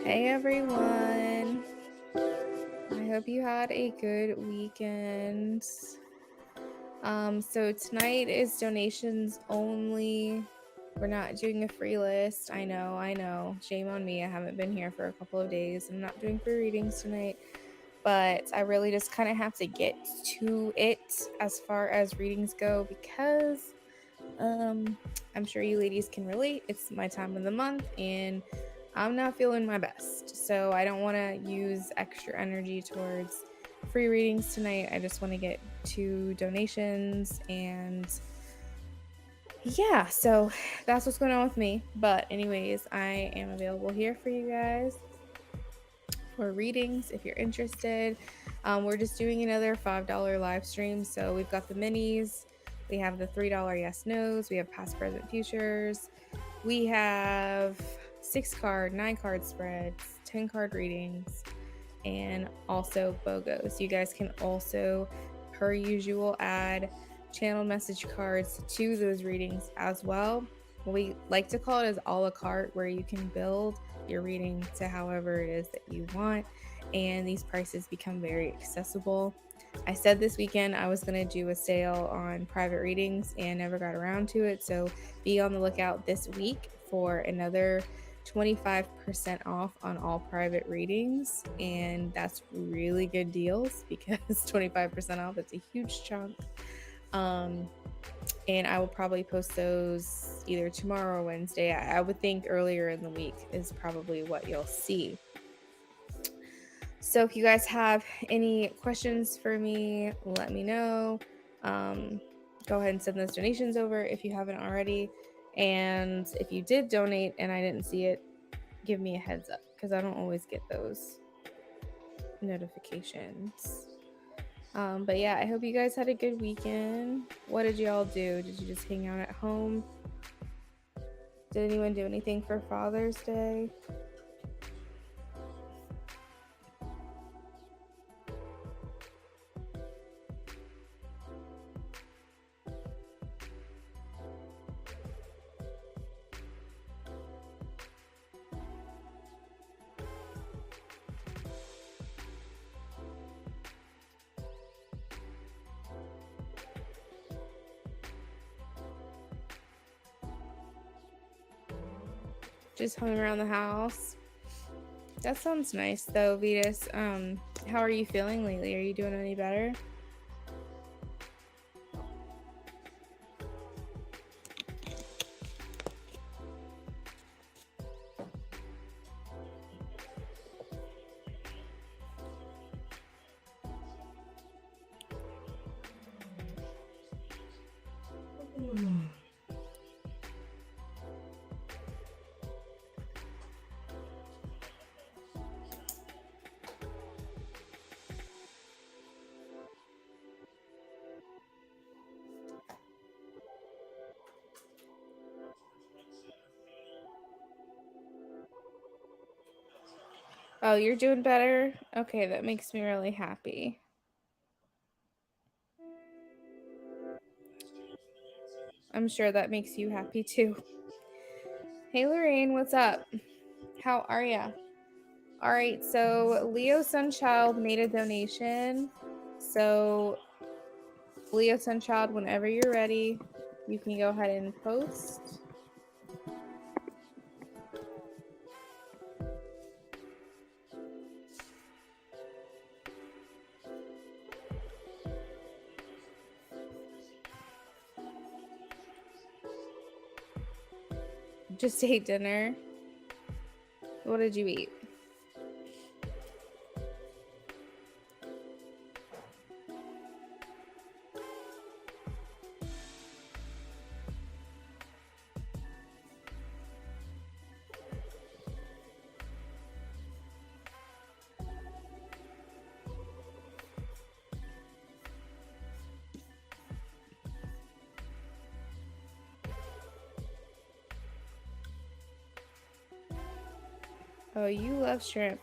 Hey everyone. I hope you had a good weekend. So tonight is donations only. We're not doing a free list. I know. Shame on me. I haven't been here for a couple of days. I'm not doing free readings tonight, but I really just kind of have to get to it as far as readings go because I'm sure you ladies can relate. It's my time of the month and I'm not feeling my best. So I don't want to use extra energy towards free readings tonight. I just want to get to donations and yeah, so that's what's going on with me. But anyways, I am available here for you guys for readings if you're interested. We're just doing another $5 live stream. So we've got the minis, we have the $3 yes nos, we have past, present, futures, we have 6-card, 9-card spreads, 10-card readings, and also BOGOs. You guys can also, per usual, add channel message cards to those readings as well. We like to call it as a la carte, where you can build your reading to however it is that you want, and these prices become very accessible. I said this weekend I was going to do a sale on private readings and never got around to it, so be on the lookout this week for another 25% off on all private readings, and that's really good deals because 25% off, it's a huge chunk. And I will probably post those either tomorrow or Wednesday. I would think earlier in the week is probably what you'll see. So if you guys have any questions for me, let me know. Go ahead and send those donations over if you haven't already. And if you did donate and I didn't see it, give me a heads up because I don't always get those notifications. But yeah, I hope you guys had a good weekend. What did y'all do? Did you just hang out at home? Did anyone do anything for Father's Day? Just hung around the house. That sounds nice though, Vetus. How are you feeling lately? Are you doing any better? Oh, you're doing better? Okay, that makes me really happy. I'm sure that makes you happy too. Hey Lorraine, what's up? How are ya? All right, so Leo Sunchild made a donation. So Leo Sunchild, whenever you're ready, you can go ahead and post. Just ate dinner. What did you eat? Oh, you love shrimp.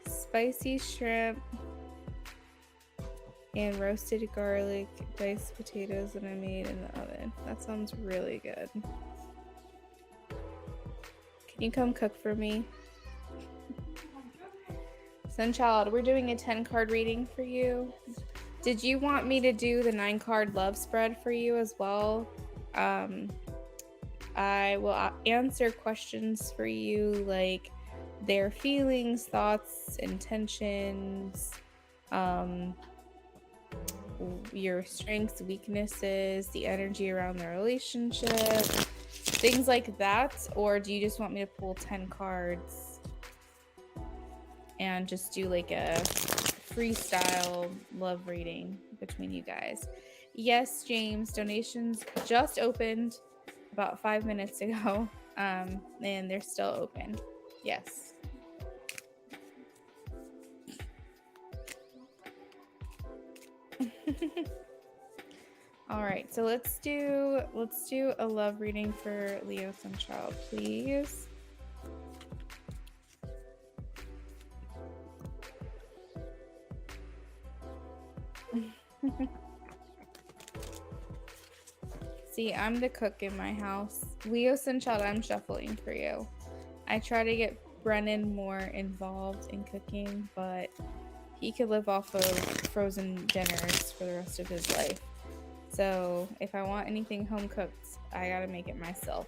Spicy shrimp and roasted garlic, diced potatoes that I made in the oven. That sounds really good. Can you come cook for me? Sunchild, we're doing a 10 card reading for you. Did you want me to do the 9 card love spread for you as well? I will answer questions for you, like their feelings, thoughts, intentions, your strengths, weaknesses, the energy around the relationship, things like that. Or do you just want me to pull 10 cards and just do like a freestyle love reading between you guys? Yes, James, donations just opened about 5 minutes ago, and they're still open. Yes. All right, so let's do a love reading for Leo Sunchild, please. See, I'm the cook in my house. Leo Sunchild, I'm shuffling for you. I try to get Brennan more involved in cooking, but he could live off of frozen dinners for the rest of his life. So if I want anything home cooked, I gotta make it myself.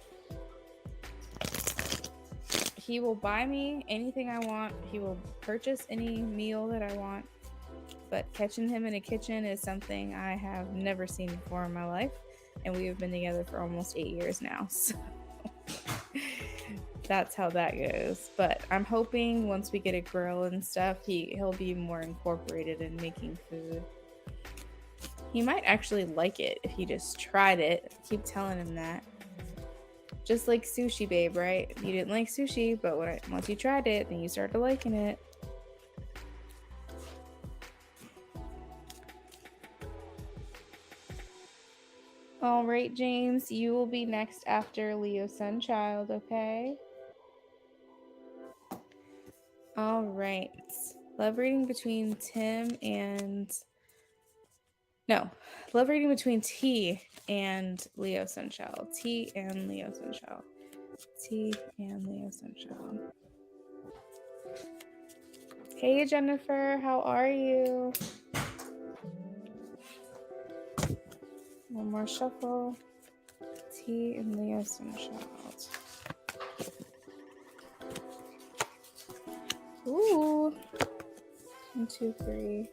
He will buy me anything I want. He will purchase any meal that I want. But catching him in a kitchen is something I have never seen before in my life. And we have been together for almost 8 years now. So that's how that goes. But I'm hoping once we get a grill and stuff, he'll be more incorporated in making food. He might actually like it if he just tried it. I keep telling him that. Just like sushi, babe, right? You didn't like sushi, but once you tried it, then you started liking it. All right, James, you will be next after Leo Sunchild, okay? All right. Love reading between love reading between T and Leo Sunchild. T and Leo Sunchild. T and Leo Sunchild. Hey, Jennifer, how are you? One more shuffle. T and Leo Sunchild. Ooh. 1, 2, 3.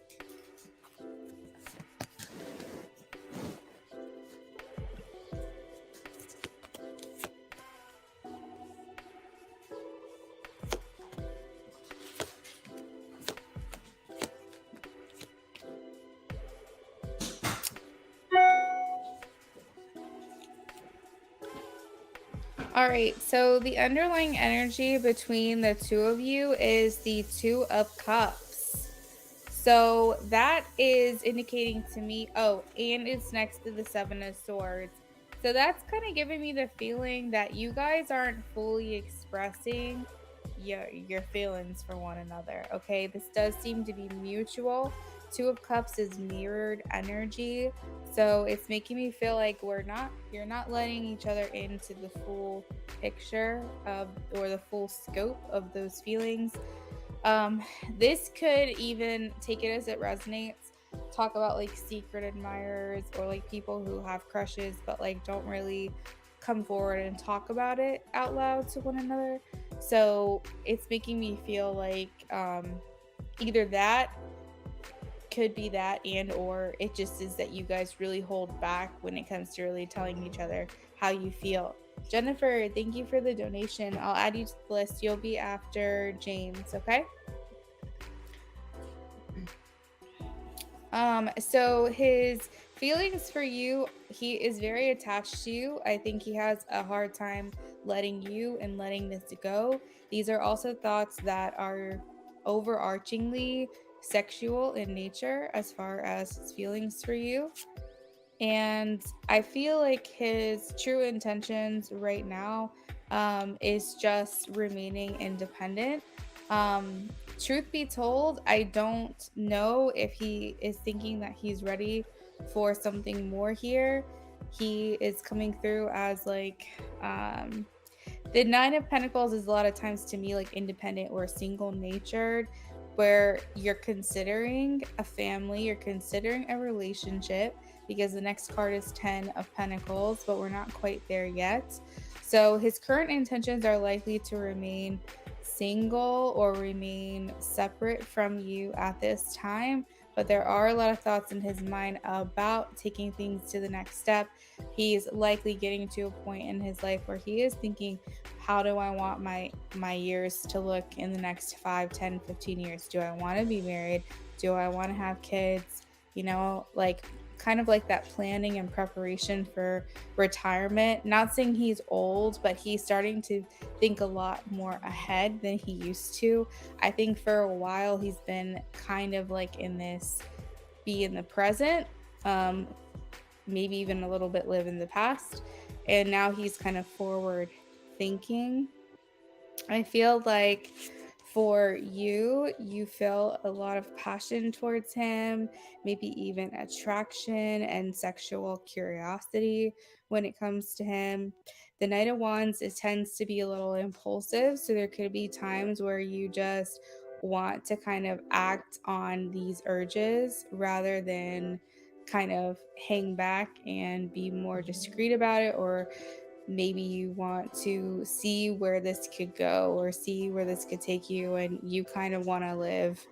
All right, so the underlying energy between the two of you is the 2 of Cups. So that is indicating to me, and it's next to the 7 of Swords. So that's kind of giving me the feeling that you guys aren't fully expressing your feelings for one another, okay? This does seem to be mutual. 2 of Cups is mirrored energy. So it's making me feel like you're not letting each other into the full picture or the full scope of those feelings. This could even, take it as it resonates, talk about like secret admirers or like people who have crushes but like don't really come forward and talk about it out loud to one another. So it's making me feel like either that could be that, and or it just is that you guys really hold back when it comes to really telling each other how you feel. Jennifer, thank you for the donation. I'll add you to the list. You'll be after James, okay? So his feelings for you, he is very attached to you. I think he has a hard time letting you and letting this go. These are also thoughts that are overarchingly sexual in nature as far as his feelings for you. And I feel like his true intentions right now is just remaining independent. Truth be told, I don't know if he is thinking that he's ready for something more here. He is coming through as like the 9 of Pentacles is a lot of times to me like independent or single natured, where you're considering a family, you're considering a relationship, because the next card is 10 of Pentacles, but we're not quite there yet. So his current intentions are likely to remain single or remain separate from you at this time, but there are a lot of thoughts in his mind about taking things to the next step. He's likely getting to a point in his life where he is thinking, how do I want my years to look in the next 5, 10, 15 years? Do I want to be married? Do I want to have kids? Like kind of like that planning and preparation for retirement. Not saying he's old, but he's starting to think a lot more ahead than he used to. I think for a while he's been kind of like in this be in the present, maybe even a little bit live in the past. And now he's kind of forward thinking. I feel like for you, you feel a lot of passion towards him, maybe even attraction and sexual curiosity when it comes to him. The Knight of Wands, it tends to be a little impulsive, so there could be times where you just want to kind of act on these urges rather than kind of hang back and be more discreet about it, or maybe you want to see where this could go or see where this could take you, and you kind of want to live.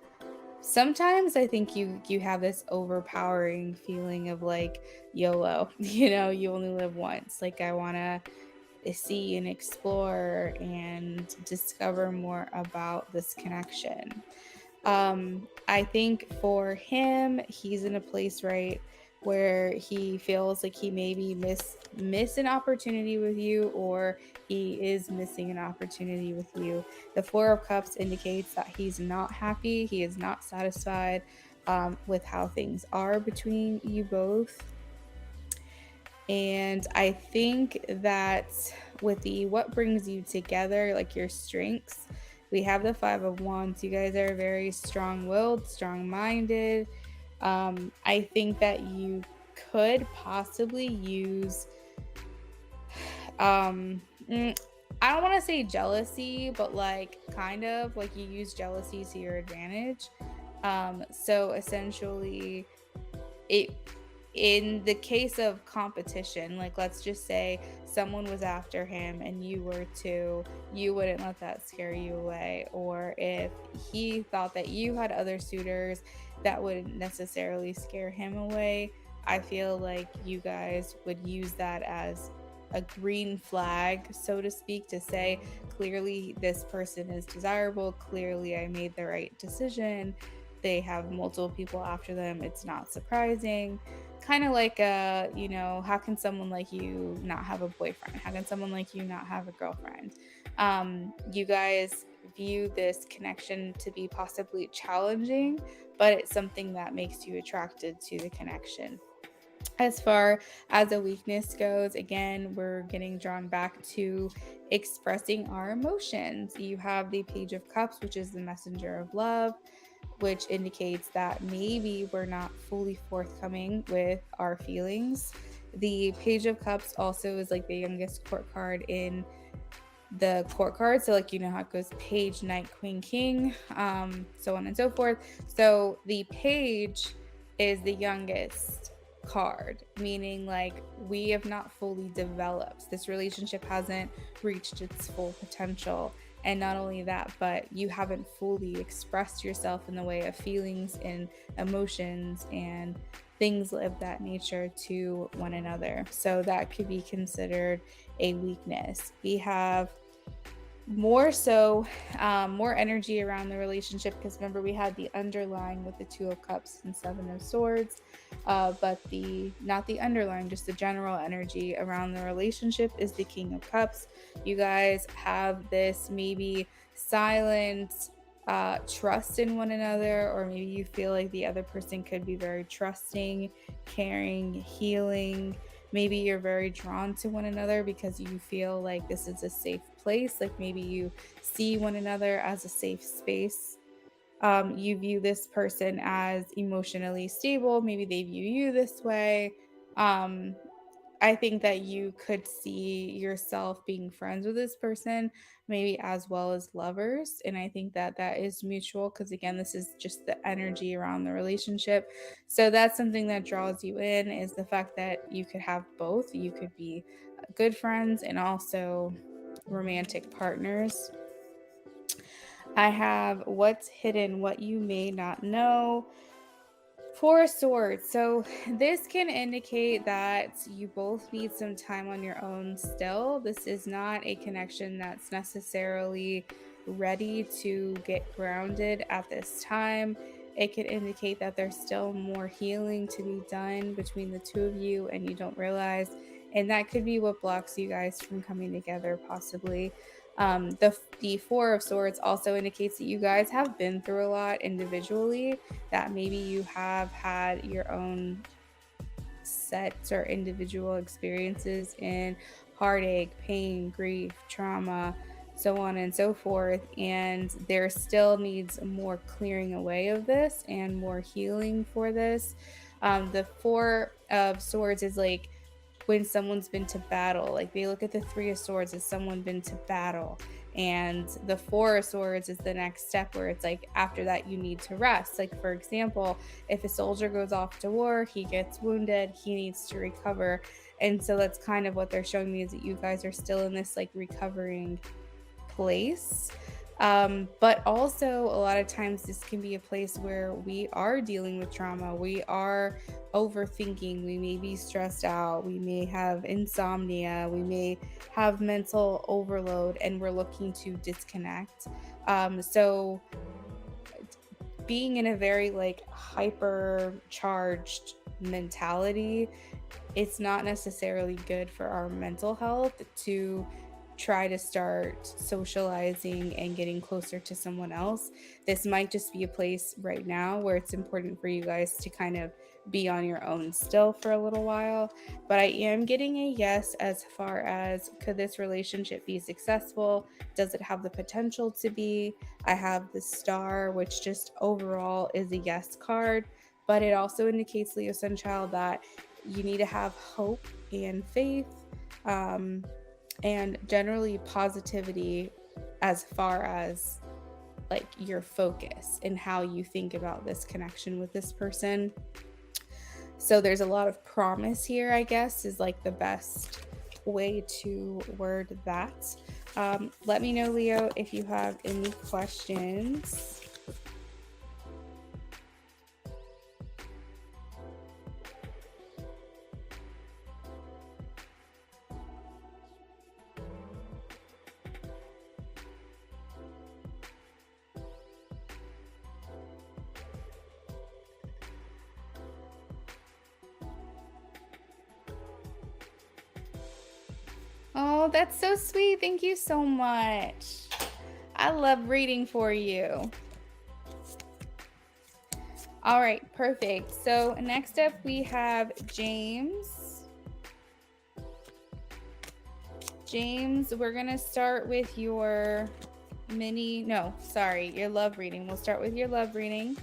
Sometimes I think you have this overpowering feeling of like YOLO, you only live once. Like, I want to see and explore and discover more about this connection. I think for him, he's in a place, right, where he feels like he maybe miss an opportunity with you, or he is missing an opportunity with you. The Four of Cups indicates that he's not happy, he is not satisfied with how things are between you both. And I think that with the what brings you together, like your strengths, we have the Five of Wands. You guys are very strong-willed, strong-minded. I think that you could possibly use, I don't want to say jealousy, but like kind of like you use jealousy to your advantage. So essentially, it in the case of competition, like let's just say someone was after him and you were too, you wouldn't let that scare you away. Or if he thought that you had other suitors, that wouldn't necessarily scare him away. I feel like you guys would use that as a green flag, so to speak, to say clearly this person is desirable, clearly I made the right decision. They have multiple people after them, it's not surprising. Kind of like how can someone like you not have a boyfriend? How can someone like you not have a girlfriend? You guys view this connection to be possibly challenging, but it's something that makes you attracted to the connection. As far as a weakness goes, again, we're getting drawn back to expressing our emotions. You have the Page of Cups, which is the messenger of love, which indicates that maybe we're not fully forthcoming with our feelings. The Page of Cups also is like the youngest court card in the court card. So like, how it goes page, knight, queen, king, so on and so forth. So the page is the youngest card, meaning like we have not fully developed. This relationship hasn't reached its full potential. And not only that, but you haven't fully expressed yourself in the way of feelings and emotions and things of that nature to one another. So that could be considered a weakness. We have more energy around the relationship, because remember we had the underlying with the Two of Cups and Seven of Swords, but not the underlying, just the general energy around the relationship is the King of Cups. You guys have this maybe silent trust in one another, or maybe you feel like the other person could be very trusting, caring, healing. Maybe you're very drawn to one another because you feel like this is a safe place. Like maybe you see one another as a safe space. You view this person as emotionally stable. Maybe they view you this way. I think that you could see yourself being friends with this person, maybe as well as lovers. And I think that that is mutual because, again, this is just the energy around the relationship. So that's something that draws you in, is the fact that you could have both. You could be good friends and also romantic partners. I have what's hidden, what you may not know. Four of Swords. So this can indicate that you both need some time on your own still. This is not a connection that's necessarily ready to get grounded at this time. It could indicate that there's still more healing to be done between the two of you and you don't realize. And that could be what blocks you guys from coming together, possibly. The Four of Swords also indicates that you guys have been through a lot individually, that maybe you have had your own sets or individual experiences in heartache, pain, grief, trauma, so on and so forth. And there still needs more clearing away of this and more healing for this. The Four of Swords is like when someone's been to battle. Like they look at the Three of Swords as someone been to battle. And the Four of Swords is the next step where it's like after that you need to rest. Like, for example, if a soldier goes off to war, he gets wounded, he needs to recover. And so that's kind of what they're showing me, is that you guys are still in this like recovering place. But also a lot of times this can be a place where we are dealing with trauma, we are overthinking, we may be stressed out, we may have insomnia, we may have mental overload, and we're looking to disconnect. So being in a very like hyper charged mentality, it's not necessarily good for our mental health to try to start socializing and getting closer to someone else. This might just be a place right now where it's important for you guys to kind of be on your own still for a little while. But I am getting a yes as far as, could this relationship be successful? Does it have the potential to be? I have the Star, which just overall is a yes card, but it also indicates, Leo Sunchild, that you need to have hope and faith, and generally positivity as far as like your focus and how you think about this connection with this person. So there's a lot of promise here, I guess, is like the best way to word that. Let me know, Leo, if you have any questions. Oh, that's so sweet. Thank you so much. I love reading for you. All right, perfect. So next up we have James. James, we're going to start with your your love reading. We'll start with your love reading.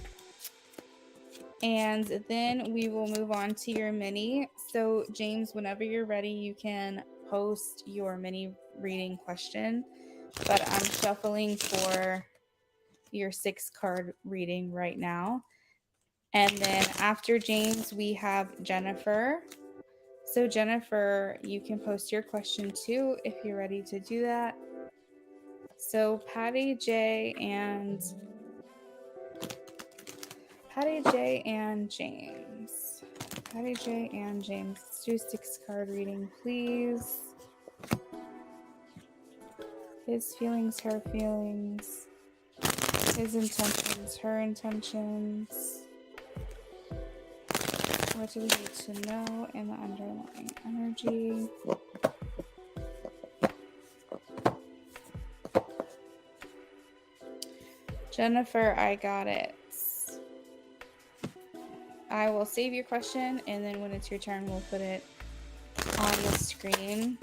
And then we will move on to your mini. So James, whenever you're ready, you can post your mini reading question. But I'm shuffling for your 6-card reading right now. And then after James, we have Jennifer. So Jennifer, you can post your question too if you're ready to do that. So Patty J and James. Patty J and James. Let's do 6-card reading, please. His feelings, her feelings. His intentions, her intentions. What do we need to know in the underlying energy? Jennifer, I got it. I will save your question, and then when it's your turn, we'll put it on the screen.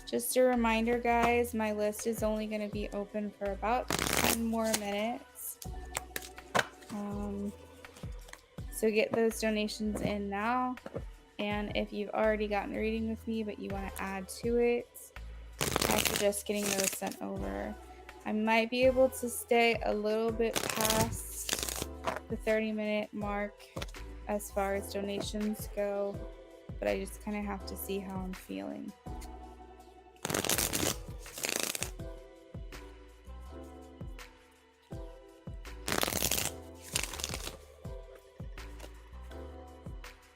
Just a reminder, guys, my list is only going to be open for about 10 more minutes. So get those donations in now, And if you've already gotten a reading with me but you want to add to it, I suggest getting those sent over. I might be able to stay a little bit past the 30-minute mark as far as donations go, but I just kind of have to see how I'm feeling.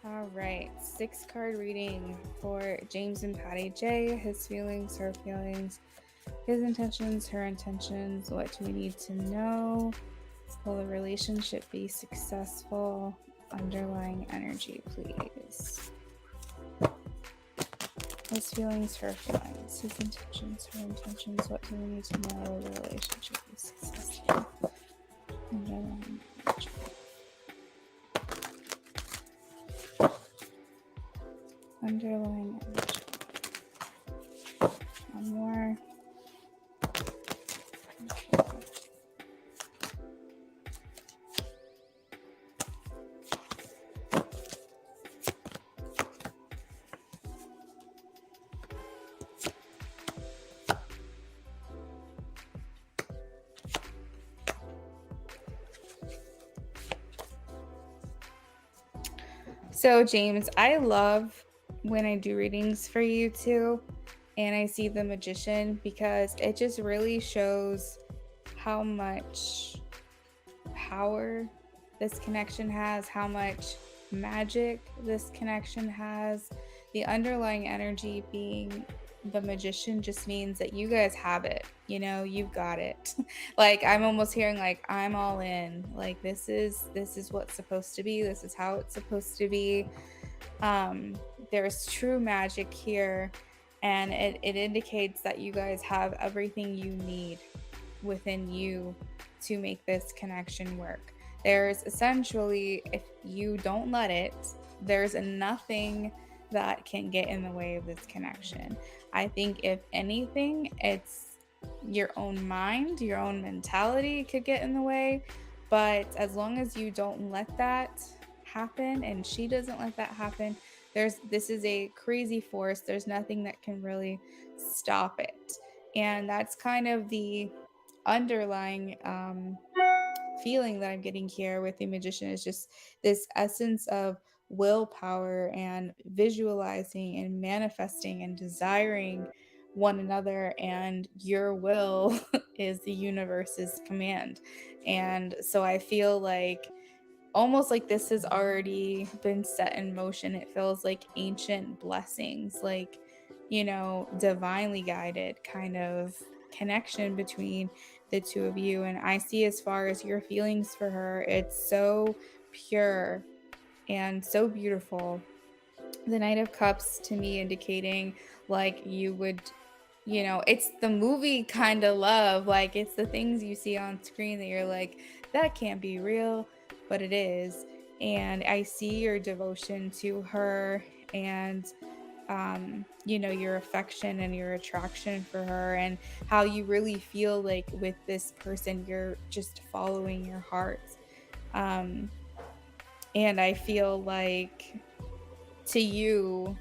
All right, 6-card reading for James and Patty J. His feelings, her feelings, his intentions, her intentions. What do we need to know? Will the relationship be successful? Underlying energy, please. His feelings, her feelings, his intentions, her intentions. What do we need to know? Will the relationship be successful? Underlying energy. Underlying energy. One more. So, James, I love when I do readings for you too, and I see the Magician, because it just really shows how much power this connection has, how much magic this connection has. The underlying energy being the Magician just means that you guys have it, you know, you've got it. Like, I'm almost hearing like, I'm all in, like this is what's supposed to be, this is how it's supposed to be. There's true magic here, and it indicates that you guys have everything you need within you to make this connection work. There's essentially, if you don't let it, there's nothing that can get in the way of this connection. I think if anything, it's your own mind, your own mentality could get in the way. But as long as you don't let that happen, and she doesn't let that happen, this is a crazy force. There's nothing that can really stop it. And that's kind of the underlying feeling that I'm getting here with the Magician, is just this essence of willpower and visualizing and manifesting and desiring one another, and your will is the universe's command. And so I feel like almost like this has already been set in motion. It feels like ancient blessings, like, you know, divinely guided kind of connection between the two of you. And I see, as far as your feelings for her, it's so pure and so beautiful. The Knight of Cups to me indicating like you would, you know, it's the movie kind of love. Like, it's the things you see on screen that you're like, that can't be real, but it is. And I see your devotion to her, and you know, your affection and your attraction for her, and how you really feel like with this person you're just following your heart. And I feel like to you,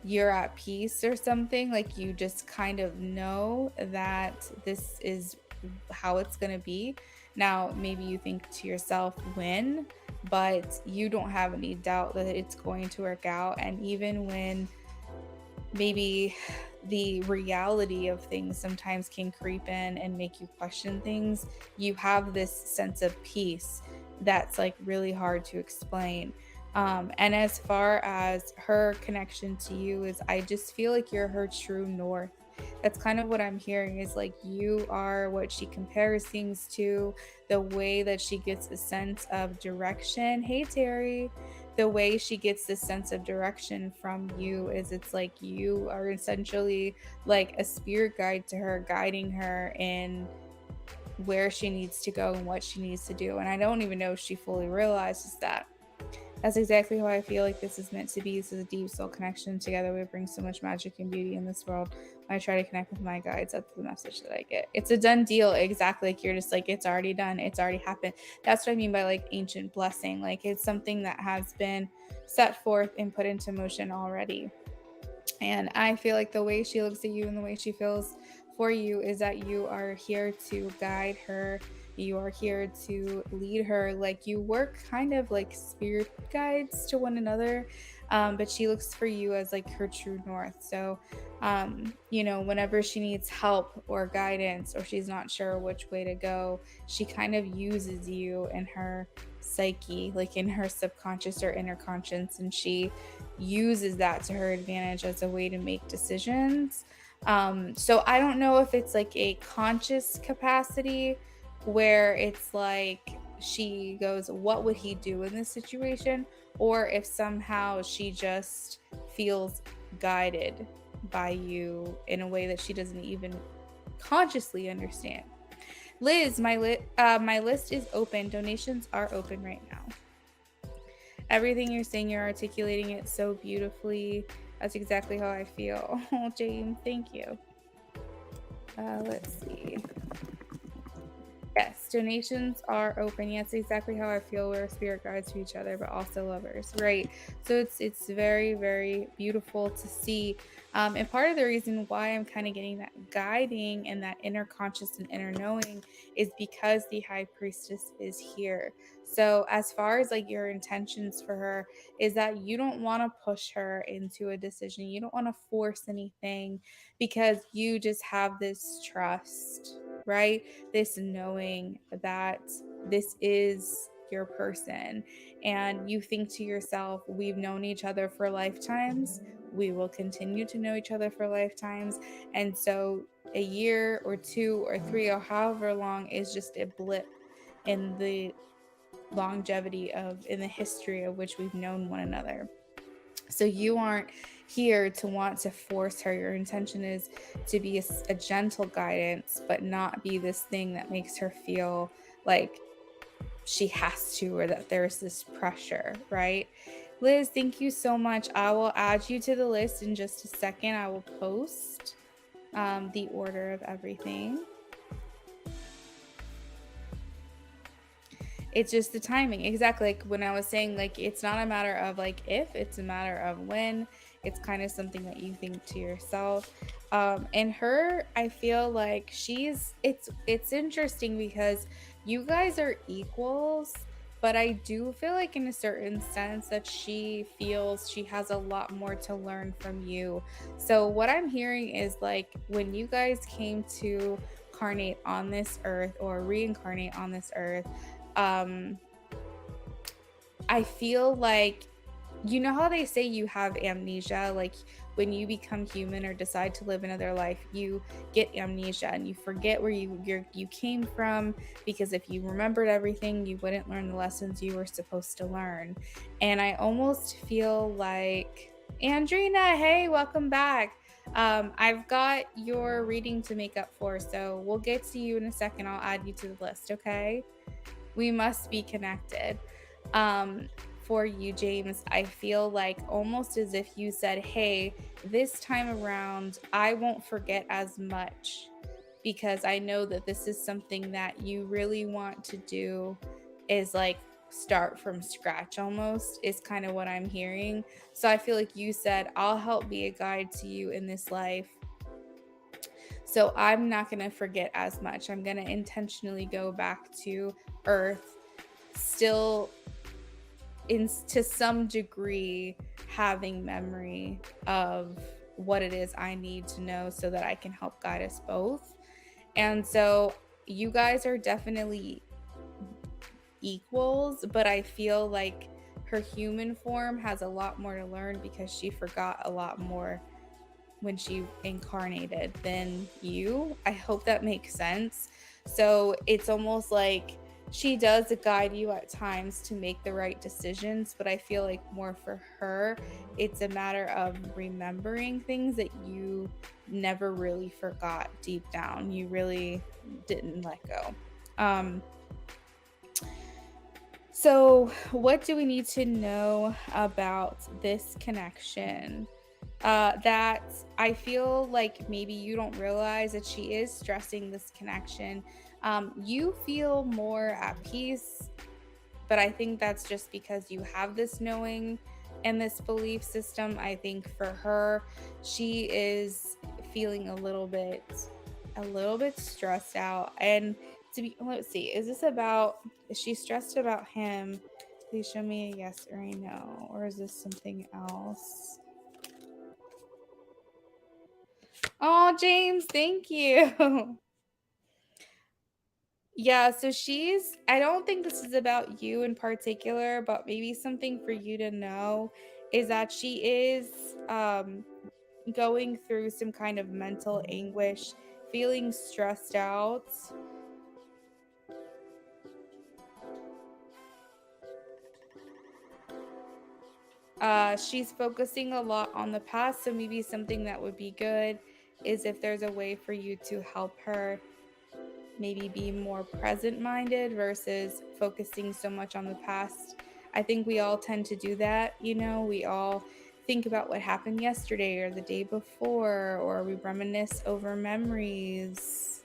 you're at peace or something, like you just kind of know that this is how it's going to be. Now, maybe you think to yourself when, but you don't have any doubt that it's going to work out. And even when maybe the reality of things sometimes can creep in and make you question things, you have this sense of peace that's like really hard to explain. And as far as her connection to you, is I just feel like you're her true north. That's kind of what I'm hearing, is like you are what she compares things to, the way that she gets a sense of direction. Hey, Terry. The way she gets this sense of direction from you is it's like you are essentially like a spirit guide to her, guiding her in where she needs to go and what she needs to do. And I don't even know if she fully realizes that. That's exactly how I feel like this is meant to be. This is a deep soul connection. Together we bring so much magic and beauty in this world. When I try to connect with my guides, that's the message that I get. It's a done deal. Exactly. Like you're just like, it's already done. It's already happened. That's what I mean by like ancient blessing. Like it's something that has been set forth and put into motion already. And I feel like the way she looks at you and the way she feels for you is that you are here to guide her. You are here to lead her. Like, you work kind of like spirit guides to one another, but she looks for you as like her true north. So, whenever she needs help or guidance or she's not sure which way to go, she kind of uses you in her psyche, like in her subconscious or inner conscience, and she uses that to her advantage as a way to make decisions. So I don't know if it's like a conscious capacity where it's like she goes, what would he do in this situation? Or if somehow she just feels guided by you in a way that she doesn't even consciously understand. Liz, my list is open. Donations are open right now. Everything you're saying, you're articulating it so beautifully. That's exactly how I feel. Oh, James, thank you. Let's see. Yes, donations are open. Yes, exactly how I feel. We're spirit guides to each other, but also lovers, right? So it's very, very beautiful to see. And part of the reason why I'm kind of getting that guiding and that inner conscious and inner knowing is because the high priestess is here. So as far as like your intentions for her is that you don't want to push her into a decision. You don't want to force anything because you just have this trust, right? This knowing that this is your person, and you think to yourself, we've known each other for lifetimes, we will continue to know each other for lifetimes, and so a year or 2 or 3 or however long is just a blip in the longevity of in the history of which we've known one another. So you aren't here to want to force her. Your intention is to be a gentle guidance, but not be this thing that makes her feel like she has to, or that there's this pressure, right? Liz, thank you so much. I will add you to the list in just a second. I will post the order of everything. It's just the timing. Exactly. Like when I was saying, like, it's not a matter of like if, it's a matter of when. It's kind of something that you think to yourself. And her, I feel like it's interesting because you guys are equals, but I do feel like in a certain sense that she feels she has a lot more to learn from you. So what I'm hearing is like when you guys came to carnate on this earth or reincarnate on this earth, I feel like, you know how they say you have amnesia, like when you become human or decide to live another life, you get amnesia and you forget where you came from, because if you remembered everything, you wouldn't learn the lessons you were supposed to learn. And I almost feel like, Andrina, hey, welcome back. I've got your reading to make up for, so we'll get to you in a second. I'll add you to the list, okay? We must be connected. For you, James, I feel like almost as if you said, hey, this time around, I won't forget as much because I know that this is something that you really want to do, is like start from scratch almost, is kind of what I'm hearing. So I feel like you said, I'll help be a guide to you in this life. So I'm not going to forget as much. I'm going to intentionally go back to Earth, still to some degree having memory of what it is I need to know so that I can help guide us both. And so you guys are definitely equals, but I feel like her human form has a lot more to learn because she forgot a lot more when she incarnated than you. I hope that makes sense. So it's almost like she does guide you at times to make the right decisions, but I feel like more for her, it's a matter of remembering things that you never really forgot deep down. You really didn't let go. So what do we need to know about this connection? That I feel like maybe you don't realize that she is stressing this connection. You feel more at peace, but I think that's just because you have this knowing And this belief system, I think for her, she is feeling a little bit stressed out. And let's see, is she stressed about him? Please show me a yes or a no. Or is this something else? Oh, James, thank you. Yeah, so I don't think this is about you in particular, but maybe something for you to know is that she is going through some kind of mental anguish, feeling stressed out. She's focusing a lot on the past, so maybe something that would be good is if there's a way for you to help her maybe be more present minded versus focusing so much on the past. I think we all tend to do that. We all think about what happened yesterday or the day before, or we reminisce over memories.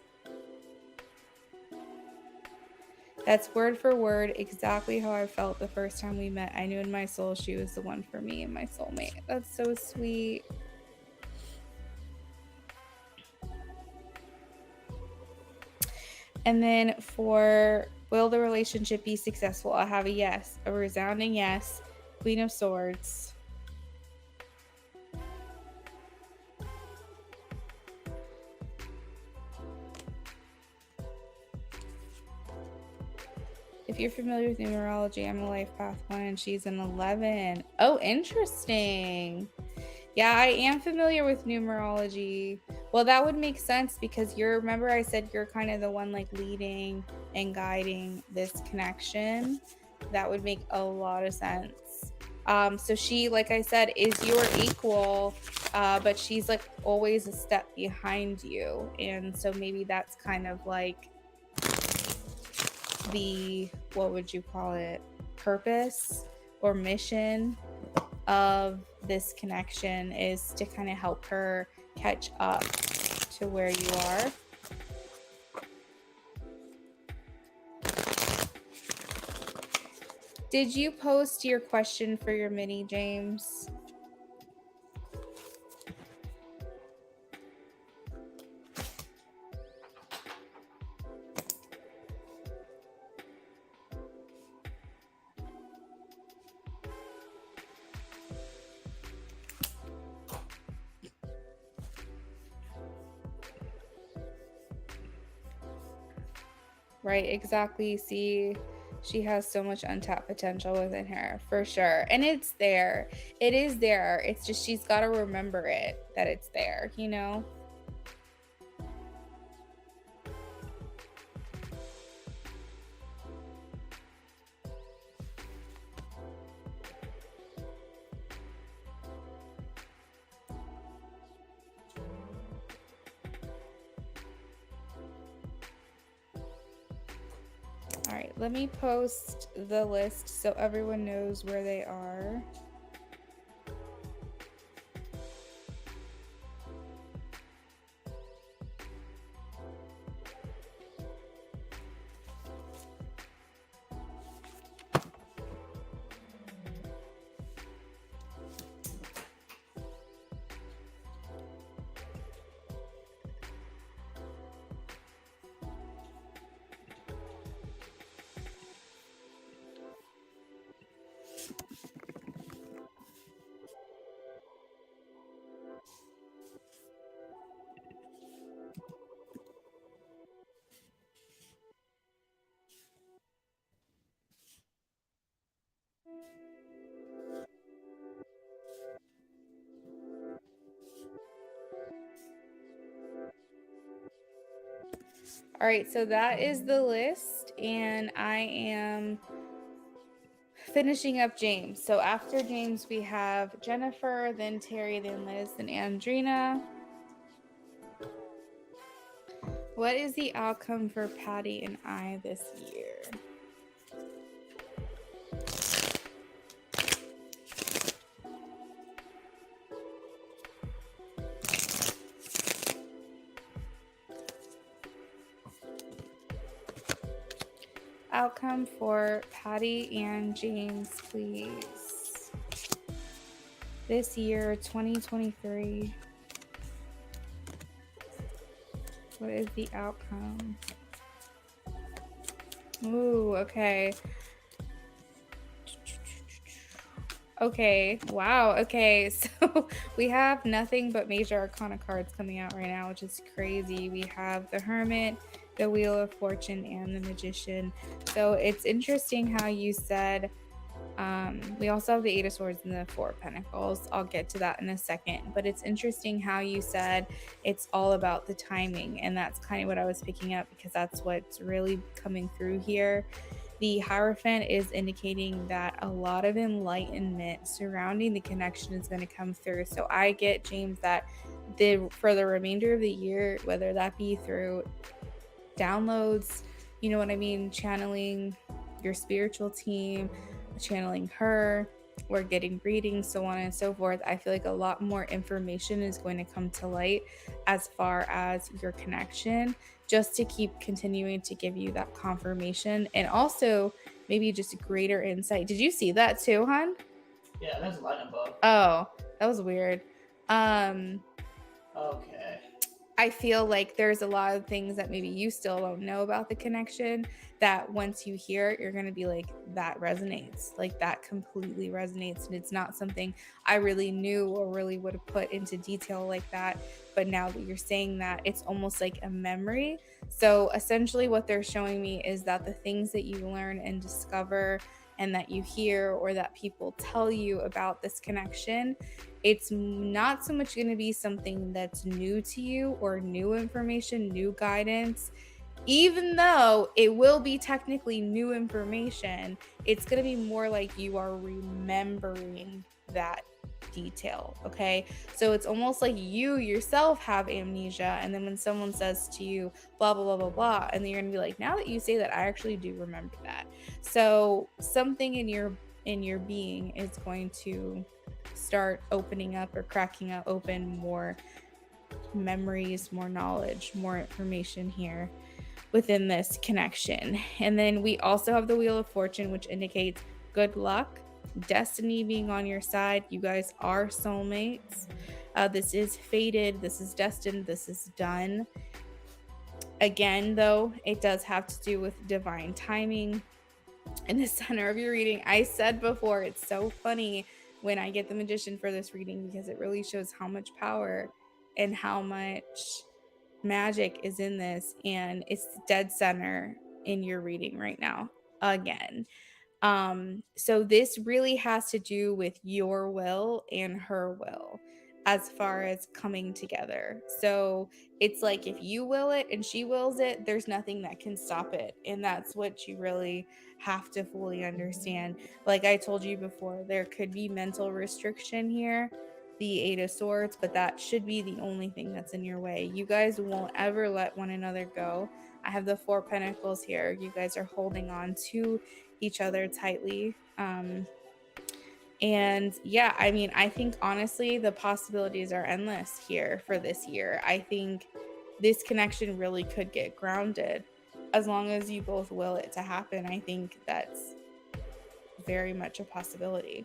That's word for word exactly how I felt the first time we met. I knew in my soul she was the one for me and my soulmate. That's so sweet. And then for will the relationship be successful? I have a yes, a resounding yes. Queen of Swords. If you're familiar with numerology, I'm a life path 1 and she's an 11. Oh, interesting. Yeah, I am familiar with numerology. Well, that would make sense because remember I said you're kind of the one like leading and guiding this connection. That would make a lot of sense. So she, like I said, is your equal, but she's like always a step behind you. And so maybe that's kind of like what would you call it, purpose or mission of this connection is to kind of help her catch up to where you are. Did you post your question for your mini, James? Right, exactly. See, she has so much untapped potential within her, for sure. And it's there. It is there. It's just she's got to remember that it's there, All right, let me post the list so everyone knows where they are. All right, so that is the list, and I am finishing up James. So after James, we have Jennifer, then Terry, then Liz, then Andrina. What is the outcome for Patty and I this year? Outcome for Patty and James, please. this year, 2023. What is the outcome? Ooh, okay. Okay, wow, okay, so we have nothing but major arcana cards coming out right now, which is crazy. We have the Hermit, the Wheel of Fortune, and the Magician. So it's interesting how you said, we also have the Eight of Swords and the Four of Pentacles. I'll get to that in a second, but it's interesting how you said it's all about the timing, and that's kind of what I was picking up, because that's what's really coming through here. The Hierophant is indicating that a lot of enlightenment surrounding the connection is going to come through. So I get, James, that for the remainder of the year, whether that be through downloads, you know what I mean, channeling your spiritual team, channeling her, or getting readings, so on and so forth, I feel like a lot more information is going to come to light as far as your connection, just to keep continuing to give you that confirmation, and also maybe just greater insight. Did you see that too, hon? Yeah, that's a lightning bug. Oh, that was weird. Okay. I feel like there's a lot of things that maybe you still don't know about the connection, that once you hear it, you're going to be like, that resonates. Like, that completely resonates. And it's not something I really knew or really would have put into detail like that. But now that you're saying that, it's almost like a memory. So essentially what they're showing me is that the things that you learn and discover and that you hear, or that people tell you about this connection, it's not so much going to be something that's new to you or new information, new guidance. Even though it will be technically new information, it's going to be more like you are remembering that detail. Okay, so it's almost like you yourself have amnesia, and then when someone says to you blah blah blah blah blah, and then you're gonna be like, now that you say that, I actually do remember that. So something in your being is going to start opening up or cracking up open more memories, more knowledge, more information here within this connection. And then we also have the Wheel of Fortune, which indicates good luck, destiny being on your side. You guys are soulmates. This is fated, this is destined, this is done. Again, though, it does have to do with divine timing. In the center of your reading, I said before, it's so funny when I get the Magician for this reading, because it really shows how much power and how much magic is in this, and it's dead center in your reading right now again. So this really has to do with your will and her will as far as coming together. So it's like, if you will it and she wills it, there's nothing that can stop it. And that's what you really have to fully understand. Like I told you before, there could be mental restriction here, the Eight of Swords, but that should be the only thing that's in your way. You guys won't ever let one another go. I have the Four Pentacles here. You guys are holding on to each other tightly. And yeah, I mean, I think honestly, the possibilities are endless here for this year. I think this connection really could get grounded as long as you both will it to happen. I think that's very much a possibility.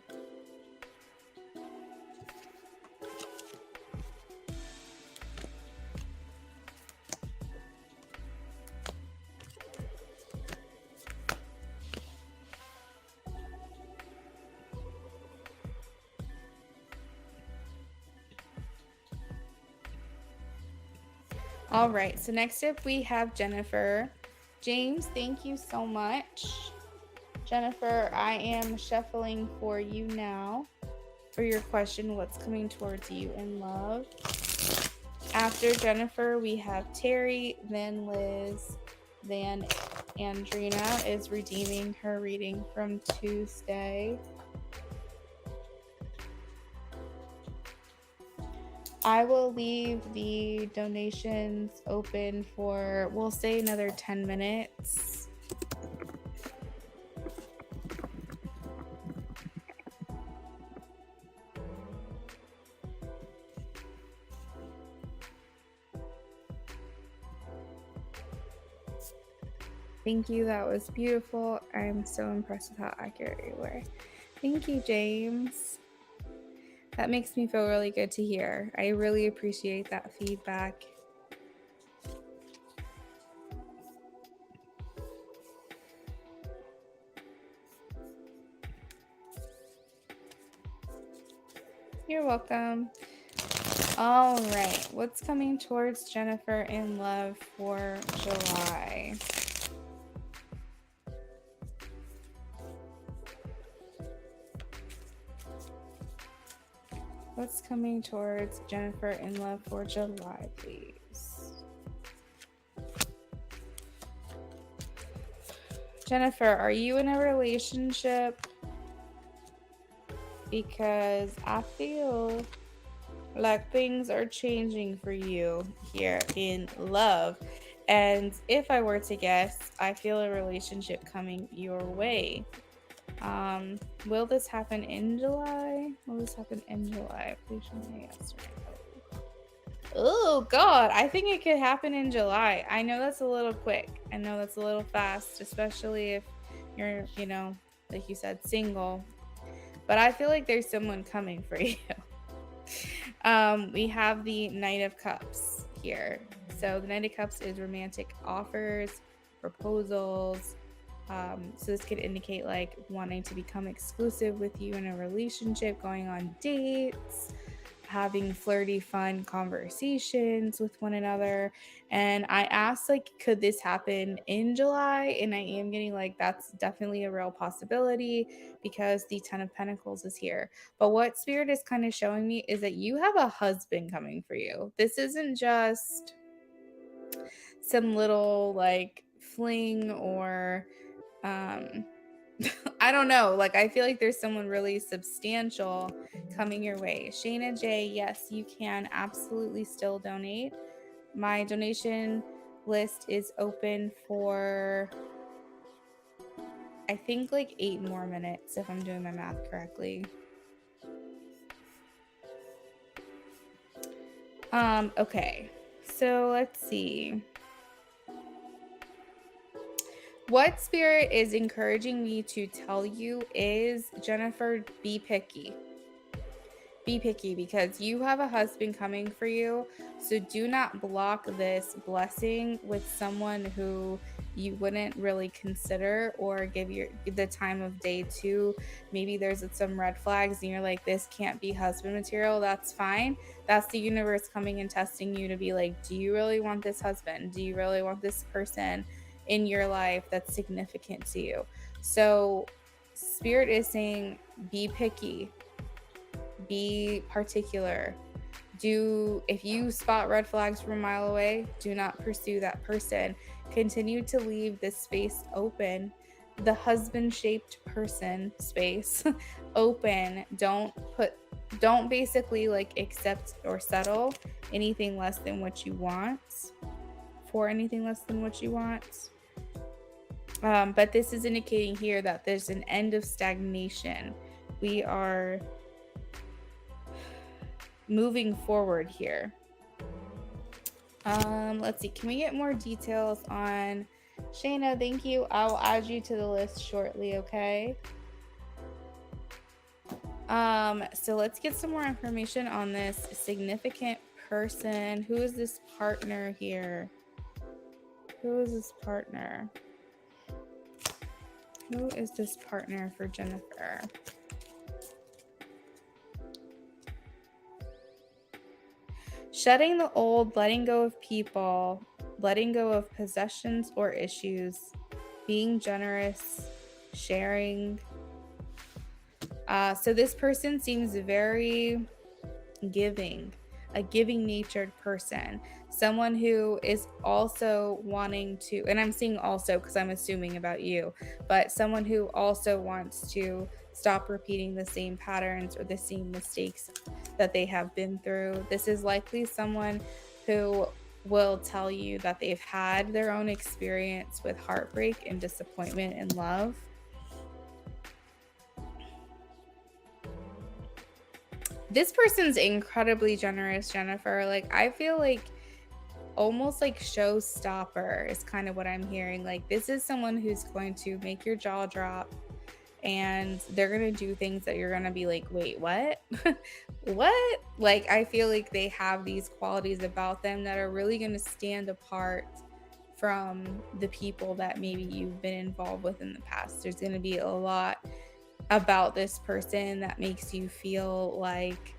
All right, so next up we have Jennifer. James, thank you so much. Jennifer, I am shuffling for you now for your question, what's coming towards you in love? After Jennifer, we have Terry, then Liz, then Andrina is redeeming her reading from Tuesday. I will leave the donations open for, we'll say, another 10 minutes. Thank you, that was beautiful. I'm so impressed with how accurate you were. Thank you, James. That makes me feel really good to hear. I really appreciate that feedback. You're welcome. All right, what's coming towards Jennifer in love for July? What's coming towards Jennifer in love for July, please? Jennifer, are you in a relationship? Because I feel like things are changing for you here in love. And if I were to guess, I feel a relationship coming your way. Will this happen in July? Will this happen in July? Please show me yes or no. Oh God, I think it could happen in July. I know that's a little quick. I know that's a little fast, especially if you're, you know, like you said, single. But I feel like there's someone coming for you. We have the Knight of Cups here. So the Knight of Cups is romantic offers, proposals. So this could indicate like wanting to become exclusive with you in a relationship, going on dates, having flirty, fun conversations with one another. And I asked, like, could this happen in July? And I am getting like that's definitely a real possibility because the Ten of Pentacles is here. But what Spirit is kind of showing me is that you have a husband coming for you. This isn't just some little like fling or I don't know. Like, I feel like there's someone really substantial coming your way. Shayna J, yes, you can absolutely still donate. My donation list is open for, I think, like 8 more minutes, if I'm doing my math correctly. Okay. So let's see. What Spirit is encouraging me to tell you is, Jennifer, be picky. Be picky because you have a husband coming for you. So do not block this blessing with someone who you wouldn't really consider or give the time of day to. Maybe there's some red flags and you're like, this can't be husband material. That's fine. That's the universe coming and testing you to be like, do you really want this husband? Do you really want this person in your life that's significant to you? So Spirit is saying, be picky. Be particular. If you spot red flags from a mile away, do not pursue that person. Continue to leave this space open, the husband-shaped person space open. Don't basically like accept or settle anything less than what you want for anything less than what you want. But this is indicating here that there's an end of stagnation. We are moving forward here. Let's see. Can we get more details on Shayna? Thank you. I'll add you to the list shortly, okay? So let's get some more information on this significant person. Who is this partner here? Who is this partner? Who is this partner for Jennifer? Shedding the old, letting go of people, letting go of possessions or issues, being generous, sharing. So this person seems very giving, a giving natured person, someone who is also wanting to, and I'm seeing also because I'm assuming about you, but someone who also wants to stop repeating the same patterns or the same mistakes that they have been through. This is likely someone who will tell you that they've had their own experience with heartbreak and disappointment in love. This person's incredibly generous, Jennifer. Like, I feel like almost like showstopper is kind of what I'm hearing. Like, this is someone who's going to make your jaw drop and they're gonna do things that you're gonna be like, wait, what? What? Like, I feel like they have these qualities about them that are really gonna stand apart from the people that maybe you've been involved with in the past. There's gonna be a lot about this person that makes you feel like,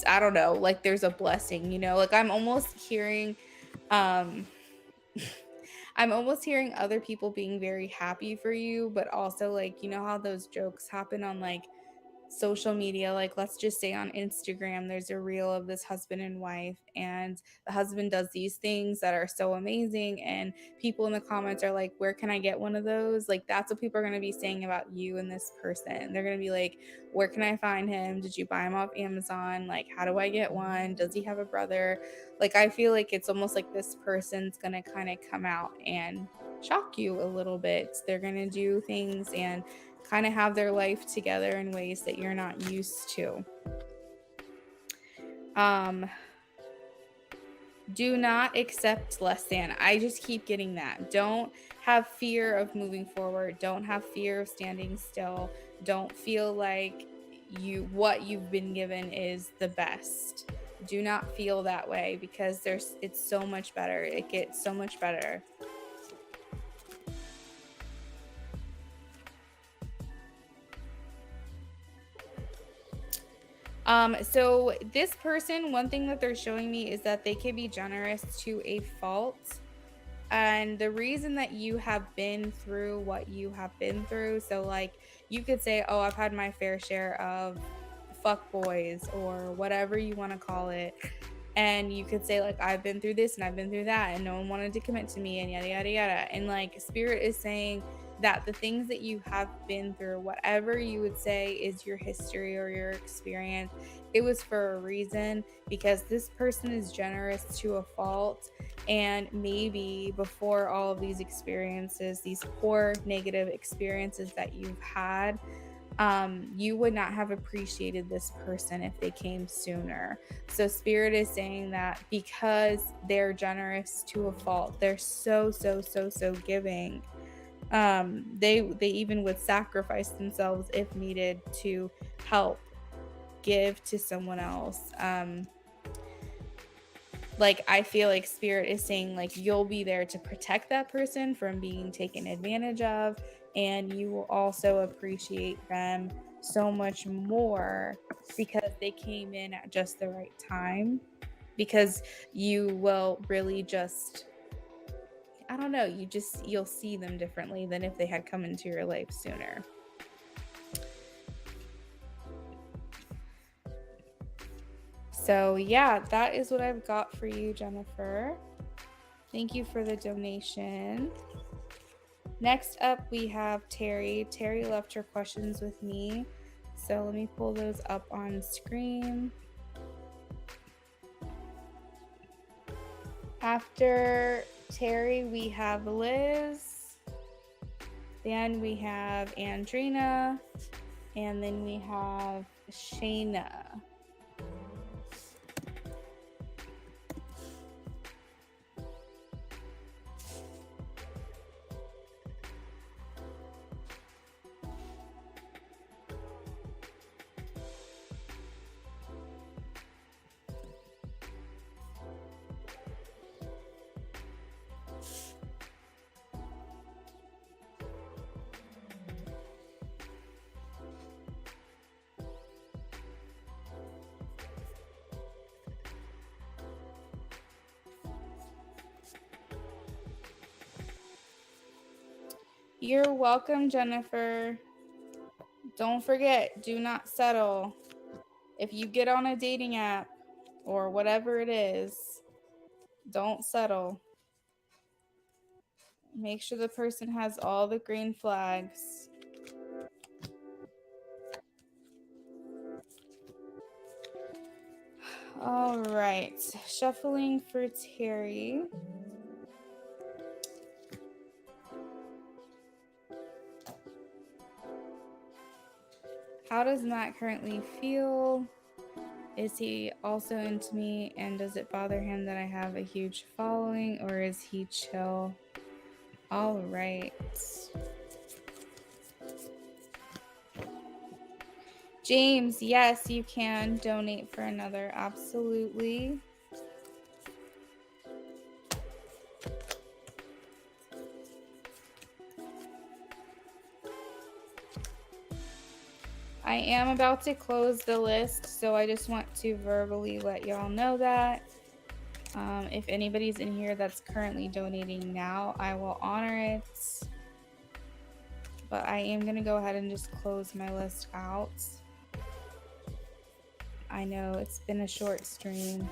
I don't know, like there's a blessing, you know? Like I'm almost hearing um I'm almost hearing other people being very happy for you, but also like, you know how those jokes happen on like social media, like let's just say on Instagram, there's a reel of this husband and wife, and the husband does these things that are so amazing, and people in the comments are like, where can I get one of those? Like that's what people are going to be saying about you and this person. They're going to be like, where can I find him? Did you buy him off Amazon? Like, how do I get one? Does he have a brother? Like, I feel like it's almost like this person's going to kind of come out and shock you a little bit. They're going to do things and kind of have their life together in ways that you're not used to. Do not accept less than. I just keep getting that. Don't have fear of moving forward. Don't have fear of standing still. Don't feel like what you've been given is the best. Do not feel that way, because it's so much better. It gets so much better. So this person, one thing that they're showing me is that they can be generous to a fault. And the reason that you have been through what you have been through, so like you could say, oh, I've had my fair share of fuck boys or whatever you want to call it. And you could say like, I've been through this and I've been through that, and no one wanted to commit to me, and yada yada yada. And like spirit is saying that the things that you have been through, whatever you would say is your history or your experience, it was for a reason, because this person is generous to a fault. And maybe before all of these experiences, these poor negative experiences that you've had, you would not have appreciated this person if they came sooner. So spirit is saying that because they're generous to a fault, they're so giving. They even would sacrifice themselves if needed to help give to someone else. Like I feel like spirit is saying like you'll be there to protect that person from being taken advantage of, and you will also appreciate them so much more because they came in at just the right time, because you will really just, I don't know, you'll see them differently than if they had come into your life sooner. So yeah, that is what I've got for you, Jennifer. Thank you for the donation. Next up, we have Terry. Terry left her questions with me, so let me pull those up on screen. After Terry, we have Liz. Then we have Andrina. And then we have Shayna. You're welcome, Jennifer. Don't forget, do not settle. If you get on a dating app or whatever it is, don't settle. Make sure the person has all the green flags. All right, shuffling for Terry. How does Matt currently feel? Is he also into me, and does it bother him that I have a huge following, or is he chill? All right. James, yes, you can donate for another. Absolutely. I am about to close the list, so I just want to verbally let y'all know that. If anybody's in here that's currently donating now, I will honor it. But I am going to go ahead and just close my list out. I know it's been a short stream.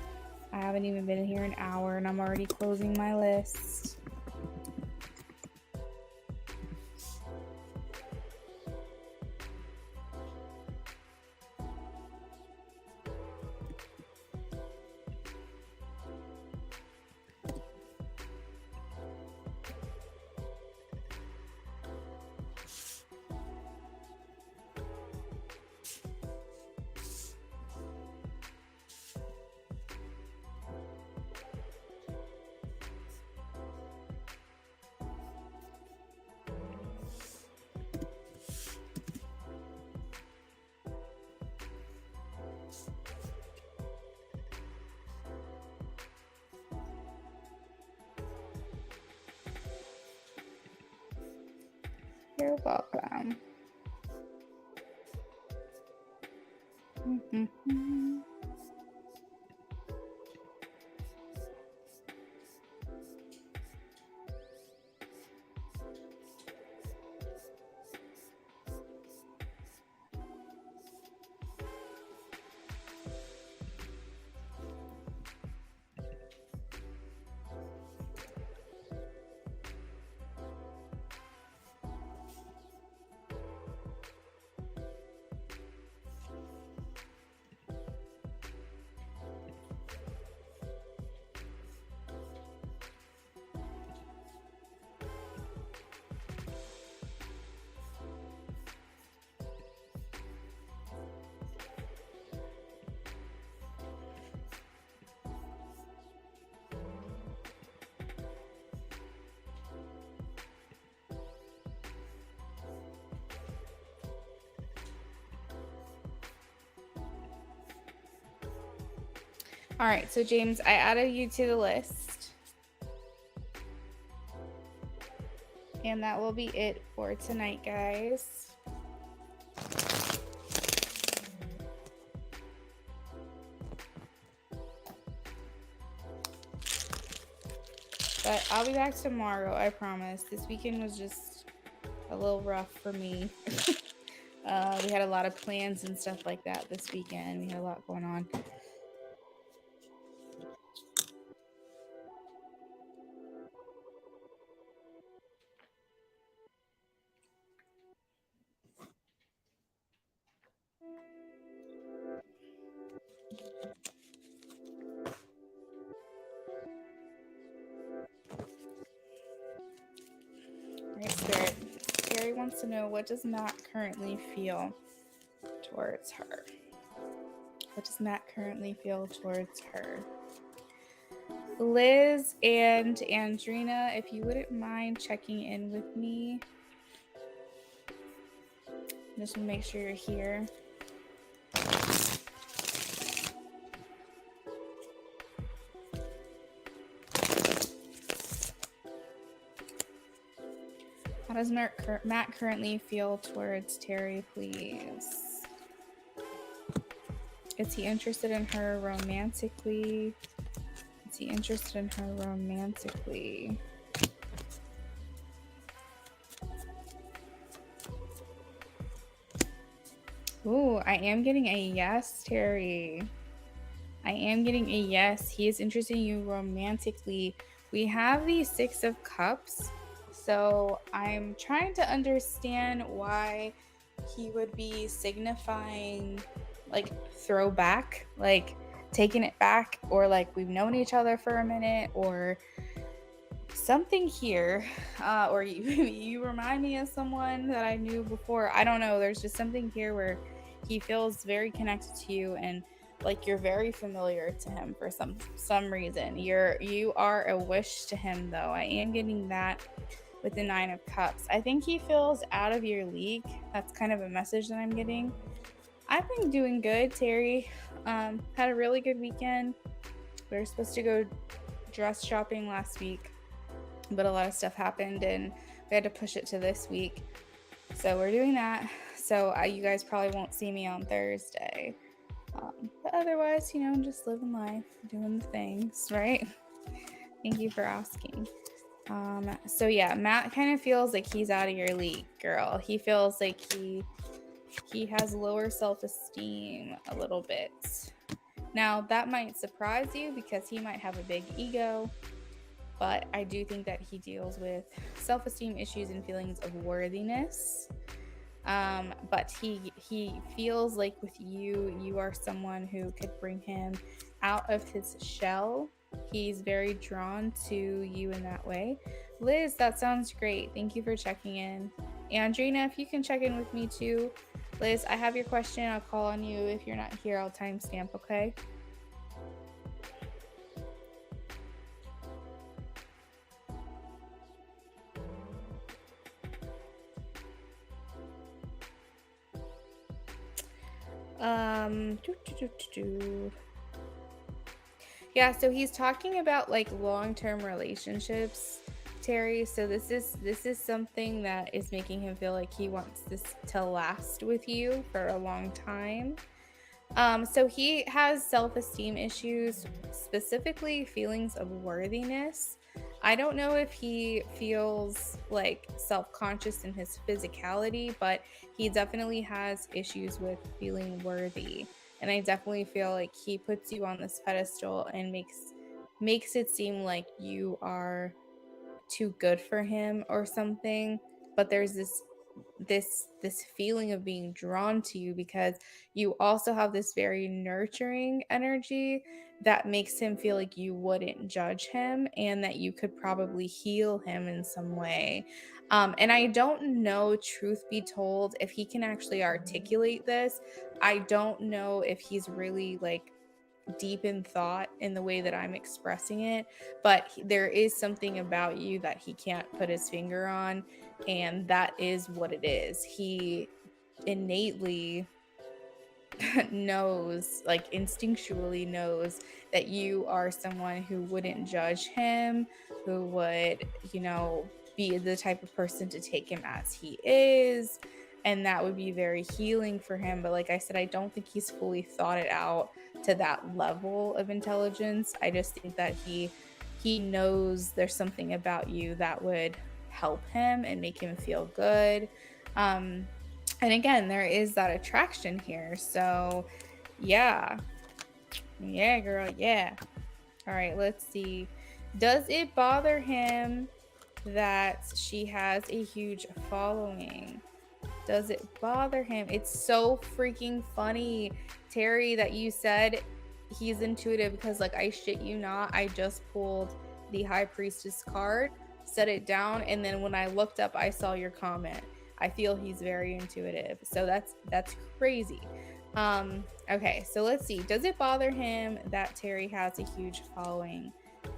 I haven't even been here an hour and I'm already closing my list. You're welcome. All right, so James, I added you to the list. And that will be it for tonight, guys. But I'll be back tomorrow, I promise. This weekend was just a little rough for me. We had a lot of plans and stuff like that this weekend. We had a lot going on. All right, Spirit. Carrie wants to know, what does Matt currently feel towards her? What does Matt currently feel towards her? Liz and Andrina, if you wouldn't mind checking in with me. Just want to make sure you're here. How does Matt currently feel towards Terry, please? Is he interested in her romantically? Is he interested in her romantically? Ooh, I am getting a yes, Terry. I am getting a yes. He is interested in you romantically. We have the 6 of Cups. So I'm trying to understand why he would be signifying like throwback, like taking it back, or like we've known each other for a minute, or something here, or you remind me of someone that I knew before. I don't know. There's just something here where he feels very connected to you, and like you're very familiar to him for some reason. You are a wish to him, though. I am getting that. with the 9 of Cups. I think he feels out of your league. That's kind of a message that I'm getting. I've been doing good, Terry. Had a really good weekend. We were supposed to go dress shopping last week, but a lot of stuff happened and we had to push it to this week. So we're doing that. So you guys probably won't see me on Thursday. But otherwise, just living life, doing the things, right? Thank you for asking. So yeah, Matt kind of feels like he's out of your league, girl. He feels like he has lower self-esteem a little bit. Now, that might surprise you because he might have a big ego, but I do think that he deals with self-esteem issues and feelings of worthiness. But he feels like with you are someone who could bring him out of his shell. He's very drawn to you in that way. Liz, that sounds great. Thank you for checking in. Andrina, if you can check in with me too. Liz, I have your question. I'll call on you. If you're not here, I'll timestamp, okay? Yeah, so he's talking about like long-term relationships, Terry. So this is something that is making him feel like he wants this to last with you for a long time. So he has self-esteem issues, specifically feelings of worthiness. I don't know if he feels like self-conscious in his physicality, but he definitely has issues with feeling worthy. And I definitely feel like he puts you on this pedestal and makes it seem like you are too good for him or something. But there's this feeling of being drawn to you because you also have this very nurturing energy that makes him feel like you wouldn't judge him and that you could probably heal him in some way. And I don't know, truth be told, if he can actually articulate this. I don't know if he's really like deep in thought in the way that I'm expressing it, but there is something about you that he can't put his finger on, and that is what it is. He innately knows, like instinctually knows, that you are someone who wouldn't judge him, who would, be the type of person to take him as he is, and that would be very healing for him. But like I said, I don't think he's fully thought it out to that level of intelligence. I just think that he knows there's something about you that would help him and make him feel good. And again, there is that attraction here. So yeah, girl, yeah. All right, let's see. Does it bother him that she has a huge following? Does it bother him? It's so freaking funny, Terry, that you said he's intuitive, because like, I shit you not, I just pulled the High Priestess card, set it down, and then when I looked up, I saw your comment. I feel he's very intuitive. So that's crazy. Okay, so let's see. Does it bother him that Terry has a huge following?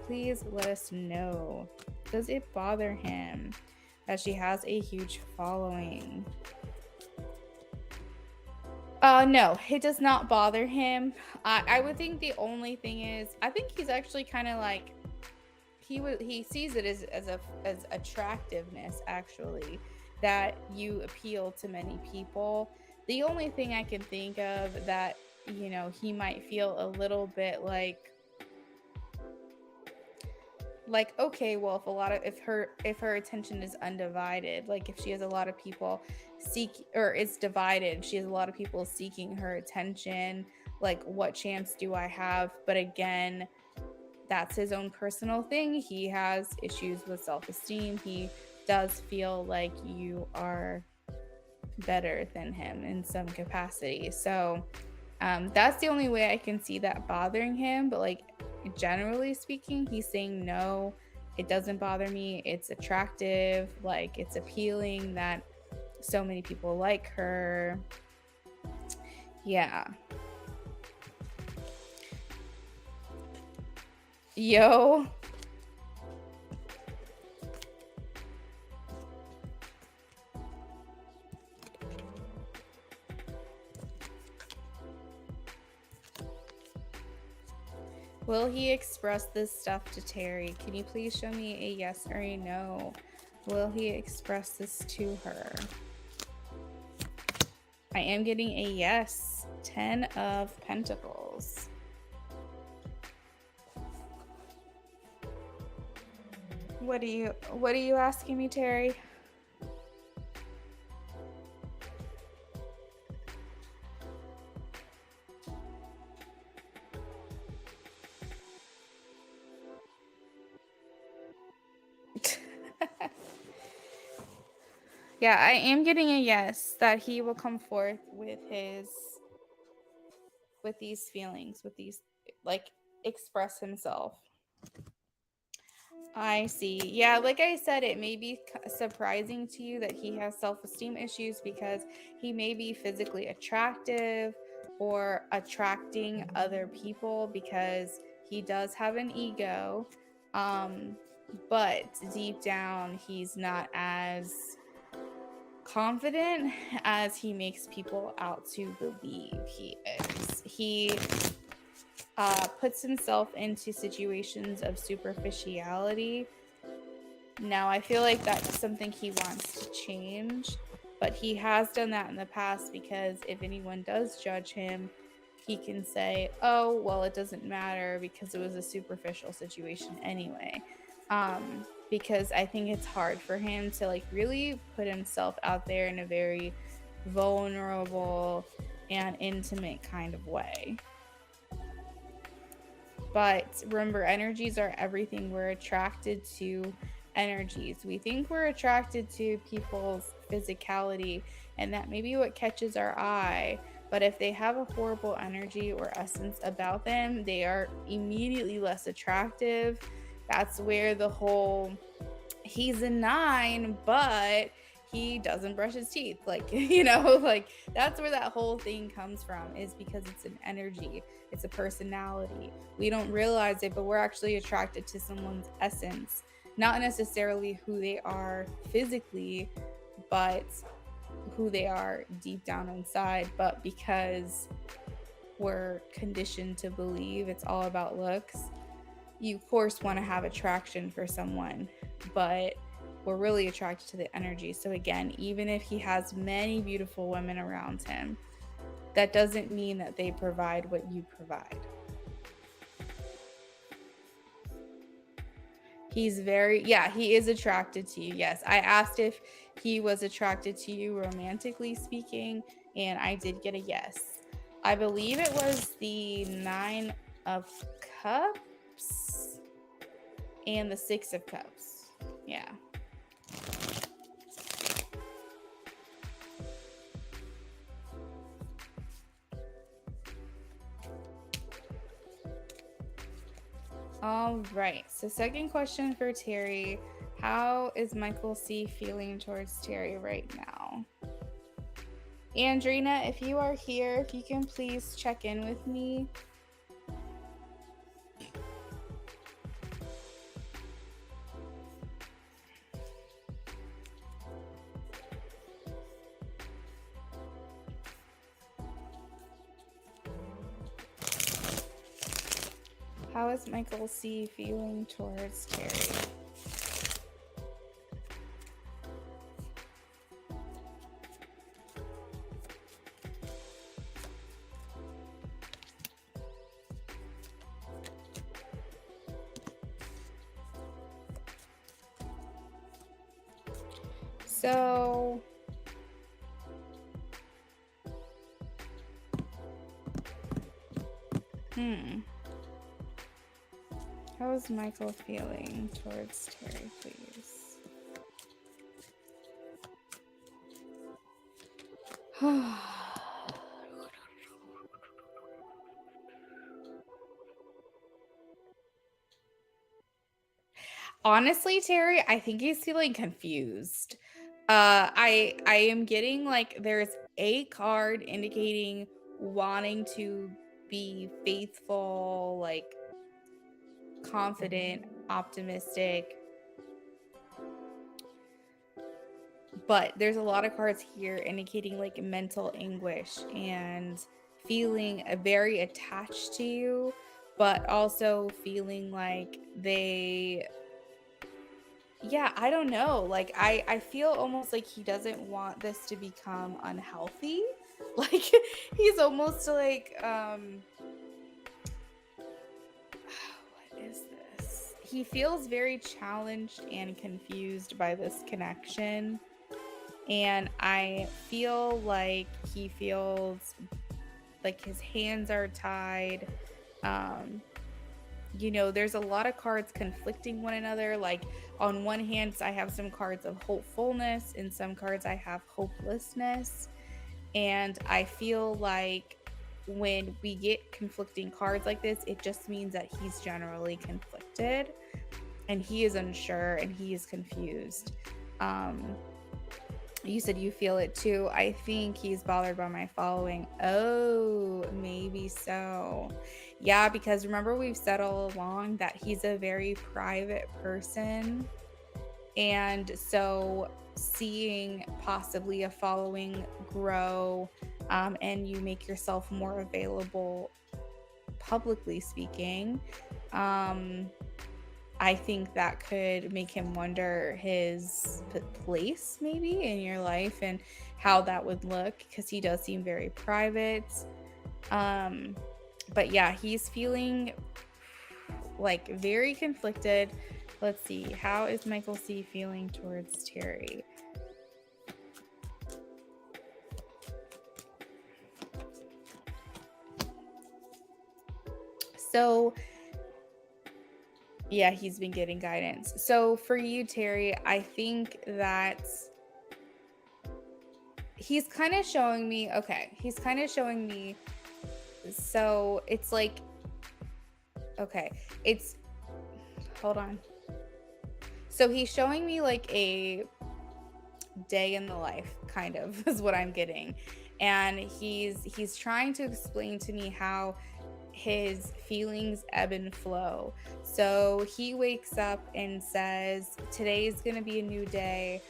Please let us know. Does it bother him that she has a huge following? No, it does not bother him. I would think the only thing is, I think he's actually kind of like, he sees it as attractiveness, actually, that you appeal to many people. The only thing I can think of that, he might feel a little bit like, okay, well, if her attention is undivided, like if she has a lot of people it's divided, she has a lot of people seeking her attention, like what chance do I have? But again, that's his own personal thing. He has issues with self-esteem. He does feel like you are better than him in some capacity. So that's the only way I can see that bothering him. But like, generally speaking, he's saying, no, it doesn't bother me. It's attractive. Like, it's appealing that so many people like her. Yeah. Yo. Will he express this stuff to Terry? Can you please show me a yes or a no? Will he express this to her? I am getting a yes. 10 of Pentacles. What are you asking me, Terry? Yeah, I am getting a yes that he will come forth with these feelings, with these, like, express himself. I see. Yeah, like I said, it may be surprising to you that he has self-esteem issues because he may be physically attractive or attracting other people because he does have an ego. But deep down, he's not as confident as he makes people out to believe he is. He puts himself into situations of superficiality. Now, I feel like that's something he wants to change, but he has done that in the past because if anyone does judge him, he can say, oh, well, it doesn't matter because it was a superficial situation anyway. Because I think it's hard for him to, like, really put himself out there in a very vulnerable and intimate kind of way. But remember, energies are everything. We're attracted to energies. We think we're attracted to people's physicality, and that may be what catches our eye. But if they have a horrible energy or essence about them, they are immediately less attractive. That's where the whole he's a 9, but he doesn't brush his teeth. Like, like that's where that whole thing comes from, is because it's an energy, it's a personality. We don't realize it, but we're actually attracted to someone's essence, not necessarily who they are physically, but who they are deep down inside. But because we're conditioned to believe it's all about looks, you of course want to have attraction for someone, but we're really attracted to the energy. So again, even if he has many beautiful women around him, that doesn't mean that they provide what you provide. He is attracted to you. Yes, I asked if he was attracted to you romantically speaking, and I did get a yes. I believe it was the 9 of Cups and the 6 of Cups. Yeah. All right. So second question for Terry. How is Michael C feeling towards Terry right now? Andrina, if you are here, if you can please check in with me. How is Michael C feeling towards Terry? So how is Michael feeling towards Terry, please? Honestly, Terry, I think he's feeling confused. I am getting, like, there's a card indicating wanting to be faithful, like confident, optimistic. But there's a lot of cards here indicating like mental anguish and feeling very attached to you, but also feeling like yeah, I don't know. Like I feel almost like he doesn't want this to become unhealthy. Like he's almost like what is this? He feels very challenged and confused by this connection. And I feel like he feels like his hands are tied. Um, there's a lot of cards conflicting one another. Like on one hand, I have some cards of hopefulness, and some cards I have hopelessness. And I feel like when we get conflicting cards like this, it just means that he's generally conflicted and he is unsure and he is confused. You said you feel it too. I think he's bothered by my following. Oh, maybe so. Yeah, because remember we've said all along that he's a very private person. And so seeing possibly a following grow, and you make yourself more available publicly speaking, I think that could make him wonder his place maybe in your life and how that would look, because he does seem very private. But yeah, he's feeling like very conflicted. Let's see, how is Michael C feeling towards Terry? So yeah, he's been getting guidance. So for you, Terry, I think that he's kind of showing me, so it's like, okay, hold on. So he's showing me like a day in the life, kind of, is what I'm getting. And he's trying to explain to me how his feelings ebb and flow. So he wakes up and says, today's gonna be a new day.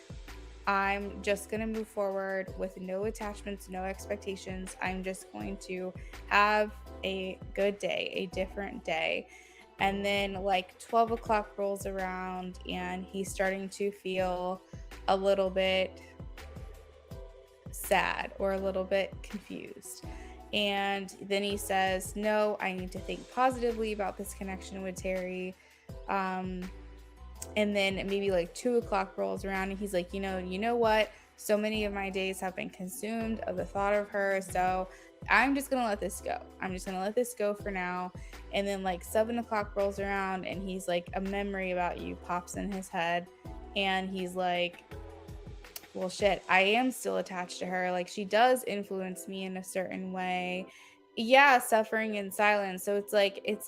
I'm just going to move forward with no attachments, no expectations. I'm just going to have a good day, a different day. And then like 12 o'clock rolls around and he's starting to feel a little bit sad or a little bit confused. And then he says, no, I need to think positively about this connection with Terry. And then maybe like 2 o'clock rolls around and he's like, you know what? So many of my days have been consumed of the thought of her. So I'm just going to let this go. I'm just going to let this go for now. And then like 7 o'clock rolls around and he's like, a memory about you pops in his head. And he's like, well, shit, I am still attached to her. Like she does influence me in a certain way. Yeah, suffering in silence. So it's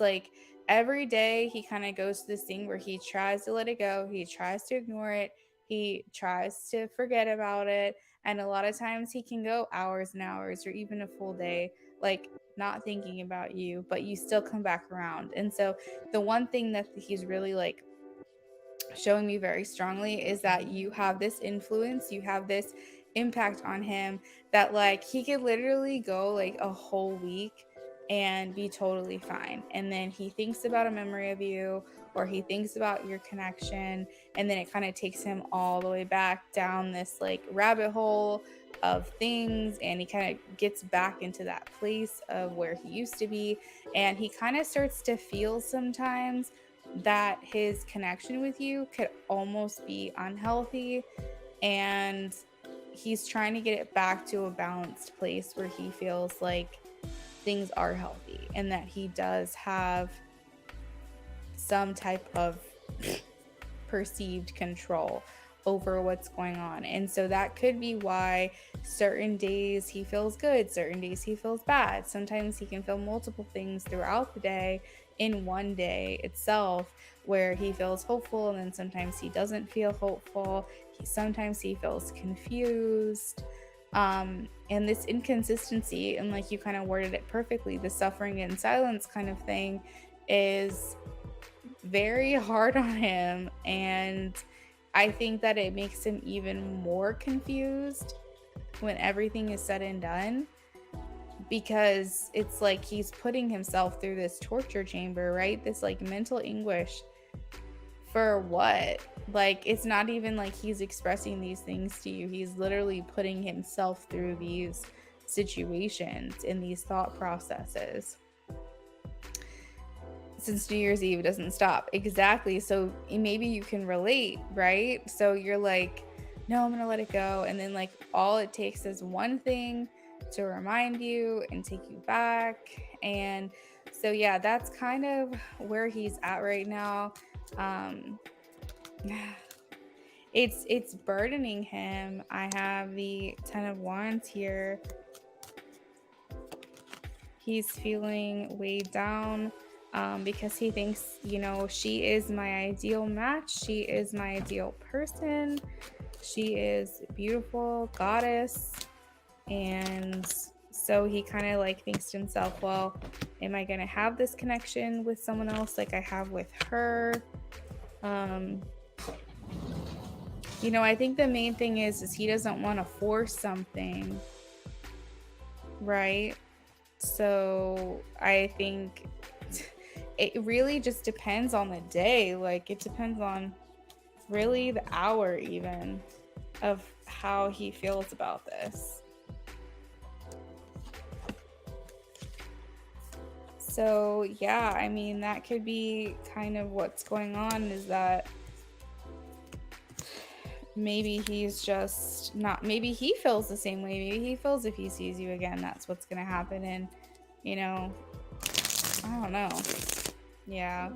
like every day he kind of goes to this thing where he tries to let it go, he tries to ignore it, he tries to forget about it, and a lot of times he can go hours and hours or even a full day like not thinking about you, but you still come back around. And so the one thing that he's really like showing me very strongly is that you have this influence, you have this impact on him, that like he could literally go like a whole week and be totally fine, and then he thinks about a memory of you or he thinks about your connection, and then it kind of takes him all the way back down this like rabbit hole of things, and he kind of gets back into that place of where he used to be, and he kind of starts to feel sometimes that his connection with you could almost be unhealthy, and he's trying to get it back to a balanced place where he feels like things are healthy and that he does have some type of perceived control over what's going on. And so that could be why certain days he feels good, certain days he feels bad. Sometimes he can feel multiple things throughout the day in one day itself, where he feels hopeful and then sometimes he doesn't feel hopeful. Sometimes he feels confused. And this inconsistency, and like you kind of worded it perfectly, the suffering in silence kind of thing is very hard on him. And I think that it makes him even more confused when everything is said and done, because it's like he's putting himself through this torture chamber, right? This like mental anguish for what? Like, it's not even like he's expressing these things to you. He's literally putting himself through these situations and these thought processes. Since New Year's Eve doesn't stop. Exactly. So maybe you can relate, right? So you're like, no, I'm going to let it go. And then like all it takes is one thing to remind you and take you back. And so yeah, that's kind of where he's at right now. It's burdening him. I have the 10 of Wands here. He's feeling weighed down because he thinks, you know, she is my ideal match. She is my ideal person. She is beautiful, goddess. And so he kind of like thinks to himself, well, am I going to have this connection with someone else like I have with her? You know, I think the main thing is he doesn't want to force something, right? So I think it really just depends on the day. Like, it depends on really the hour even of how he feels about this. So yeah, I mean, that could be kind of what's going on, is that maybe he's just not, maybe he feels the same way. Maybe he feels if he sees you again, that's what's going to happen. And, you know, I don't know. Yeah.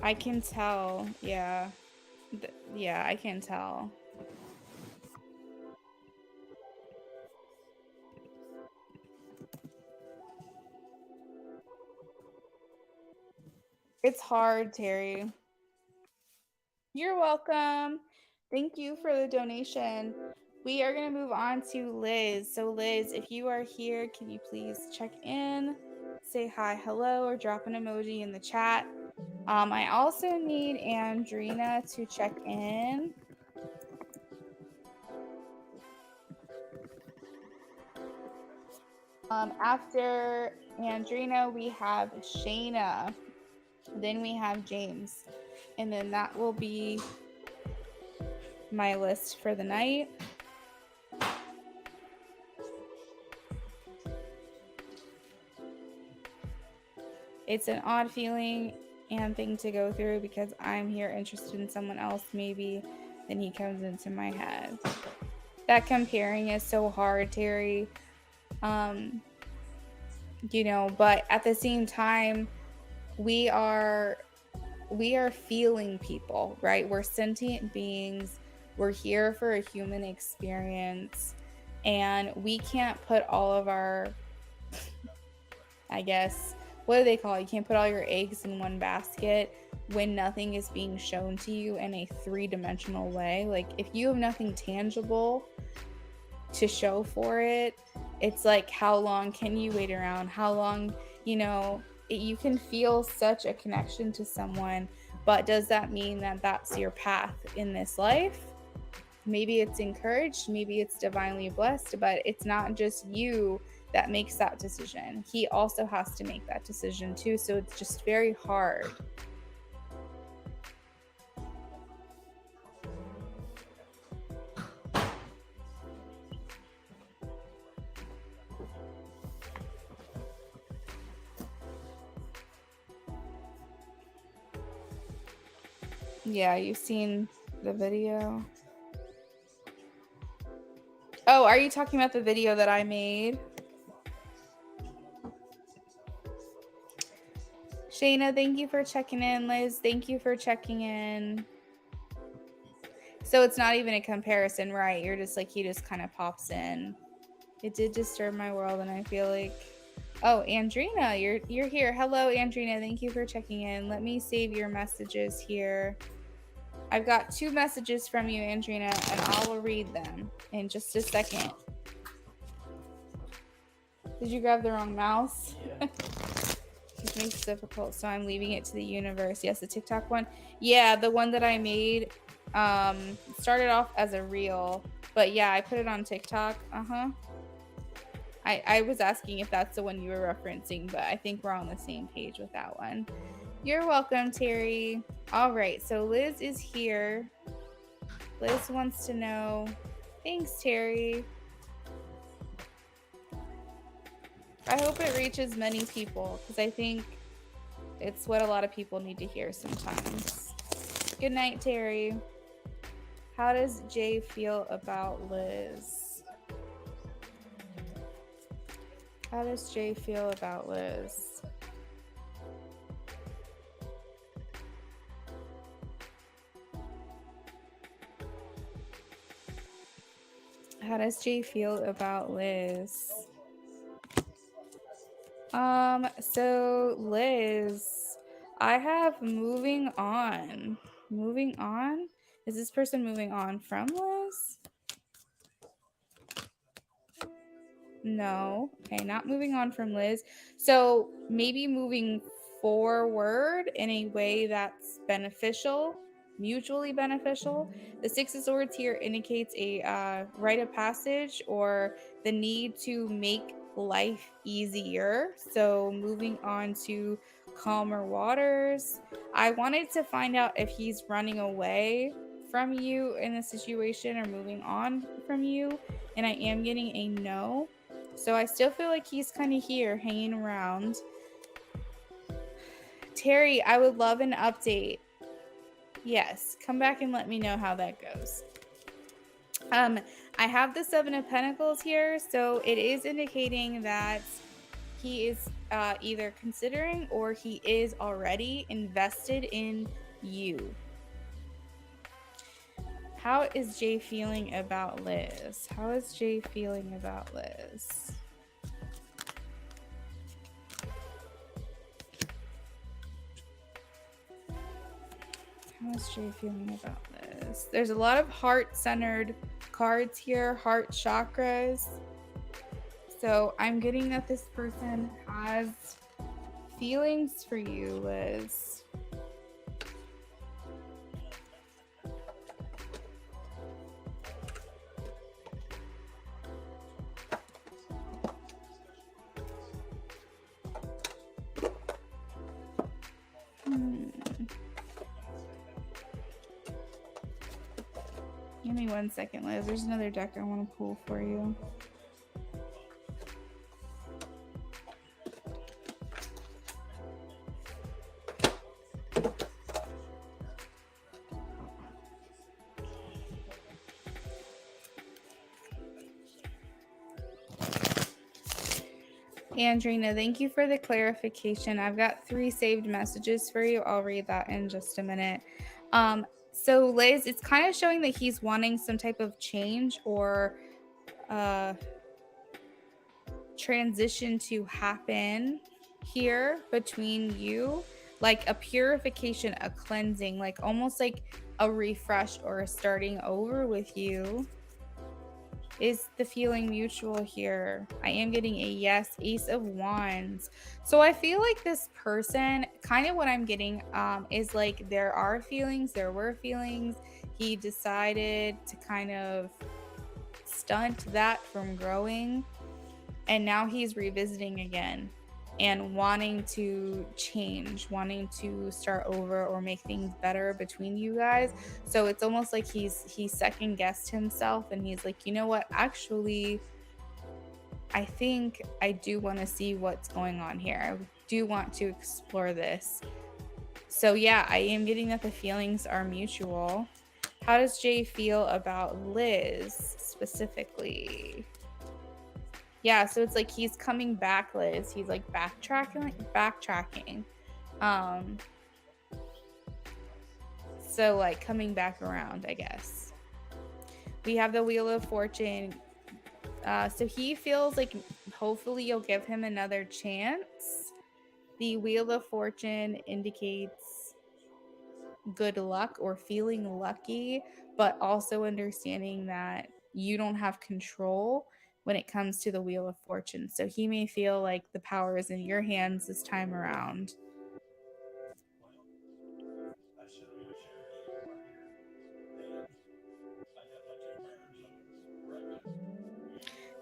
I can tell. Yeah. Yeah, I can tell. It's hard, Terry. You're welcome. Thank you for the donation. We are going to move on to Liz. So Liz, if you are here, can you please check in, say hi, hello, or drop an emoji in the chat? I also need Andrina to check in. After Andrina, we have Shayna. Then we have James. And then that will be my list for the night. It's an odd feeling and thing to go through because I'm here interested in someone else maybe, then he comes into my head. That comparing is so hard, Terry. You know, but at the same time, we are feeling people, right? We're sentient beings. We're here for a human experience, and we can't put all of our, I guess, what do they call it? You can't put all your eggs in one basket when nothing is being shown to you in a three-dimensional way. Like, if you have nothing tangible to show for it, it's like, how long can you wait around? How long, you know, you can feel such a connection to someone, but does that mean that that's your path in this life? Maybe it's encouraged, maybe it's divinely blessed, but it's not just you that makes that decision. He also has to make that decision too. So it's just very hard. Yeah, you've seen the video. Oh, are you talking about the video that I made? Shayna, thank you for checking in. Liz, thank you for checking in. So it's not even a comparison, right? You're just like, he just kind of pops in. It did disturb my world, and I feel like, oh, Andrina, you're here. Hello, Andrina. Thank you for checking in. Let me save your messages here. I've got 2 messages from you, Andrina, and I will read them in just a second. Did you grab the wrong mouse? Yeah. Just most difficult, so I'm leaving it to the universe. Yes, the TikTok one. Yeah, the one that I made started off as a reel, but yeah, I put it on TikTok. I was asking if that's the one you were referencing, but I think we're on the same page with that one. You're welcome, Terry. All right, so Liz is here. Liz wants to know. Thanks, Terry. I hope it reaches many people because I think it's what a lot of people need to hear sometimes. Good night, Terry. How does Jay feel about Liz? How does Jay feel about Liz? How does Jay feel about Liz? So Liz, I have moving on. Moving on? Is this person moving on from Liz? No. Okay, not moving on from Liz. So maybe moving forward in a way that's beneficial, mutually beneficial. The Six of Swords here indicates a rite of passage or the need to make life easier. So moving on to calmer waters. I wanted to find out if he's running away from you in a situation or moving on from you, and I am getting a no. So I still feel like he's kind of here hanging around. Terry, I would love an update. Yes, come back and let me know how that goes. I have the Seven of Pentacles here, so it is indicating that he is either considering or he is already invested in you. How is Jay feeling about Liz? How is Jay feeling about Liz? How is Jay feeling about this? There's a lot of heart-centered cards here, heart chakras. So I'm getting that this person has feelings for you, Liz. Give me 1 second, Liz. There's another deck I want to pull for you. Andrina, thank you for the clarification. I've got 3 saved messages for you. I'll read that in just a minute. So Liz, it's kind of showing that he's wanting some type of change or transition to happen here between you, like a purification, a cleansing, like almost like a refresh or a starting over with you. Is the feeling mutual here? I am getting a yes. Ace of Wands. So I feel like this person, kind of what I'm getting is like there are feelings, there were feelings. He decided to kind of stunt that from growing, and now he's revisiting again and wanting to change, wanting to start over or make things better between you guys. So it's almost like he second guessed himself, and he's like, you know what, actually I think I do want to see what's going on here. I do want to explore this. So yeah, I am getting that the feelings are mutual. How does Jay feel about Liz specifically? Yeah, so it's like he's coming back, Liz. He's like backtracking. So like coming back around, I guess. We have the Wheel of Fortune. So he feels like hopefully you'll give him another chance. The Wheel of Fortune indicates good luck or feeling lucky, but also understanding that you don't have control. when it comes to the Wheel of Fortune. So he may feel like the power is in your hands this time around.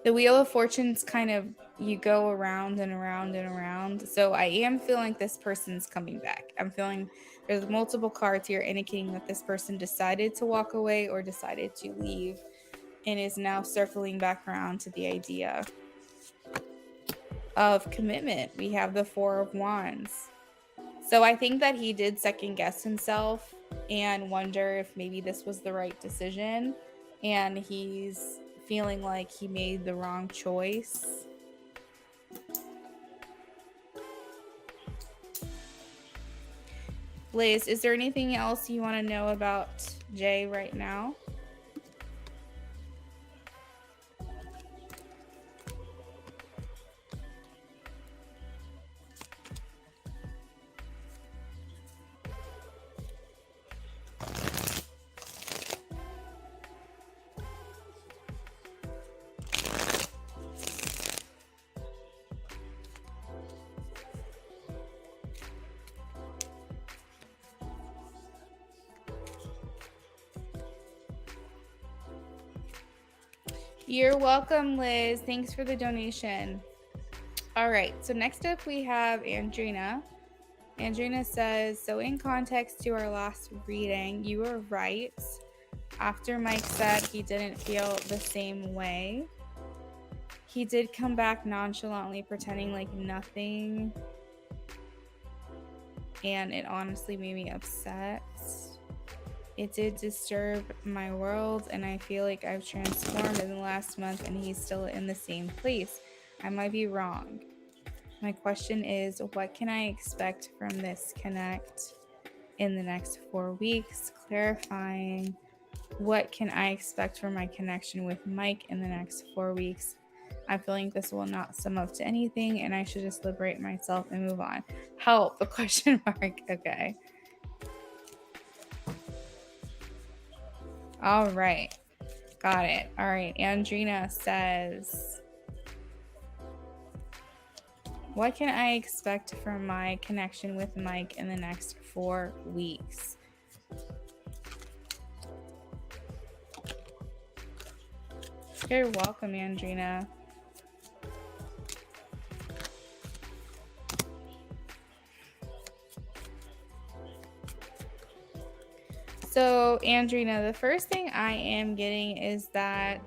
The Wheel of Fortune's kind of, you go around and around and around. So I am feeling like this person's coming back. I'm feeling there's multiple cards here indicating that this person decided to walk away or decided to leave and is now circling back around to the idea of commitment. We have the Four of Wands. So I think that he did second guess himself and wonder if maybe this was the right decision. And he's feeling like he made the wrong choice. Liz, is there anything else you want to know about Jay right now? You're welcome, Liz. Thanks for the donation. All right, so next up we have Andrina. Andrina says, so in context to our last reading, you were right. After Mike said he didn't feel the same way, he did come back nonchalantly, pretending like nothing. And it honestly made me upset. It did disturb my world, and I feel like I've transformed in the last month, and he's still in the same place. I might be wrong. My question is, what can I expect from this connect in the next 4 weeks? Clarifying, what can I expect from my connection with Mike in the next 4 weeks? I'm feeling this will not sum up to anything, and I should just liberate myself and move on. Help, a question mark. Okay. All right. Got it. All right. Andrina says, what can I expect from my connection with Mike in the next 4 weeks? You're welcome, Andrina. So, Andrina, the first thing I am getting is that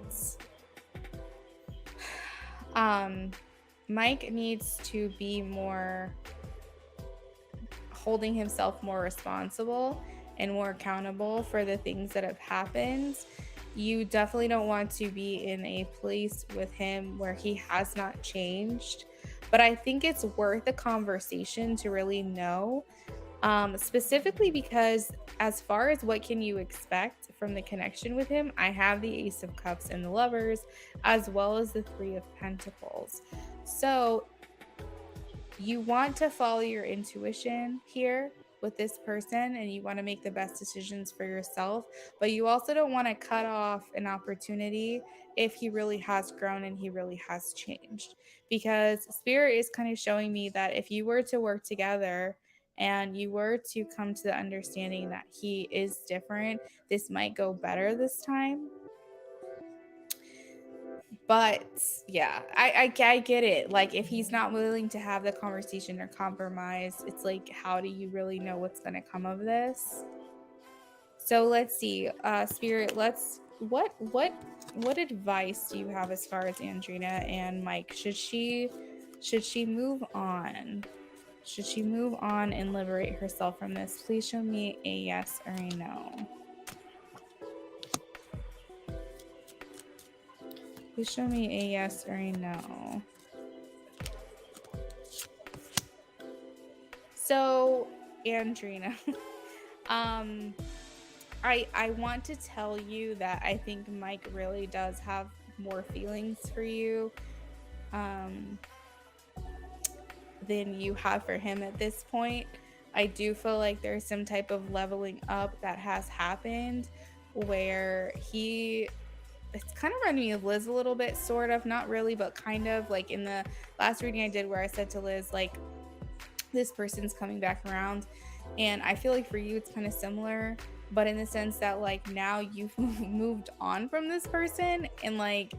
Mike needs to be more holding himself more responsible and more accountable for the things that have happened. You definitely don't want to be in a place with him where he has not changed, but I think it's worth a conversation to really know, specifically because as far as what can you expect from the connection with him, I have the Ace of Cups and the Lovers, as well as the Three of Pentacles. So you want to follow your intuition here with this person, and you want to make the best decisions for yourself, but you also don't want to cut off an opportunity if he really has grown and he really has changed, because Spirit is kind of showing me that if you were to work together and you were to come to the understanding that he is different, this might go better this time. But yeah, I get it. Like, if he's not willing to have the conversation or compromise, it's like, how do you really know what's going to come of this? So let's see, Spirit, what advice do you have as far as Andrina and Mike? Should she move on? Should she move on and liberate herself from this? Please show me a yes or a no. Please show me a yes or a no. So, Andrina, I want to tell you that I think Mike really does have more feelings for you than you have for him at this point. I do feel like there's some type of leveling up that has happened where he it's kind of reminding me of Liz a little bit, sort of, not really, but kind of, like in the last reading I did where I said to Liz, like, this person's coming back around. And I feel like for you it's kind of similar, but in the sense that like now you've moved on from this person and like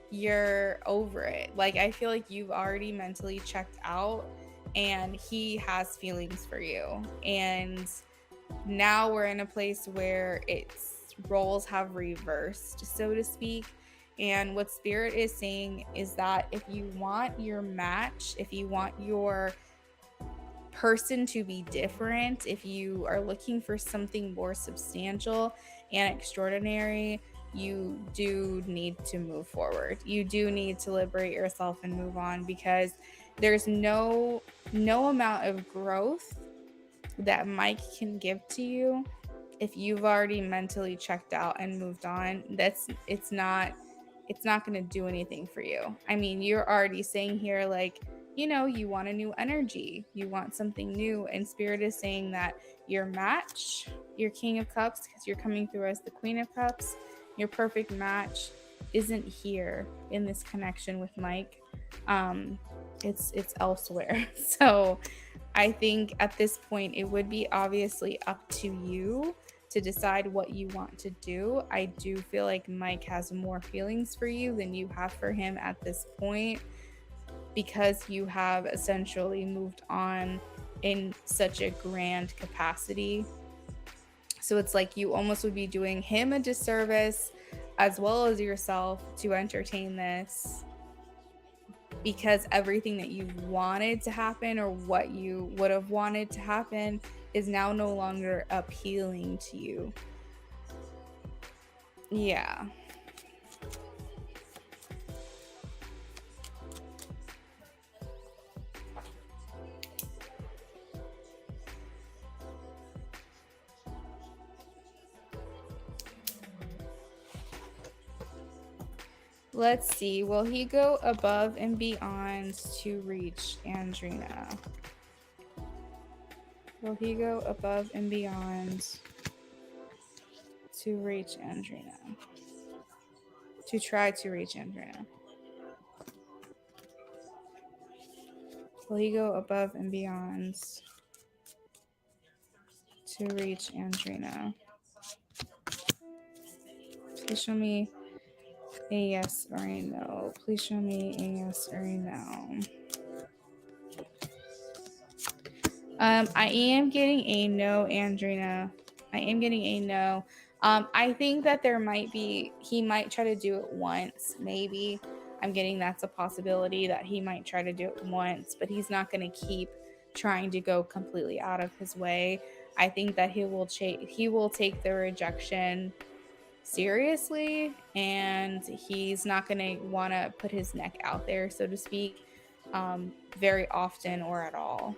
you're over it. Like I feel like you've already mentally checked out and he has feelings for you. And now we're in a place where it's roles have reversed, so to speak. And what Spirit is saying is that if you want your match, if you want your person to be different, if you are looking for something more substantial and extraordinary, you do need to move forward. You do need to liberate yourself and move on, because there's no amount of growth that Mike can give to you if you've already mentally checked out and moved on. It's not going to do anything for you. I mean, you're already saying here, like, you want a new energy, you want something new, and Spirit is saying that your match, your King of Cups, because you're coming through as the Queen of Cups, your perfect match isn't here in this connection with Mike. It's elsewhere. So I think at this point it would be obviously up to you to decide what you want to do. I do feel like Mike has more feelings for you than you have for him at this point, because you have essentially moved on in such a grand capacity. So it's like you almost would be doing him a disservice as well as yourself to entertain this, because everything that you wanted to happen or what you would have wanted to happen is now no longer appealing to you. Yeah. Let's see. Will he go above and beyond to reach Andrina? Will he go above and beyond to reach Andrina? To try to reach Andrina. Will he go above and beyond to reach Andrina? Please show me a yes or a no. Please show me a yes or a no. I am getting a no, Andrina. I am getting a no. I think that he might try to do it once, maybe. I'm getting that's a possibility that he might try to do it once, but he's not going to keep trying to go completely out of his way. I think that he will take the rejection seriously, and he's not going to want to put his neck out there, so to speak, very often or at all.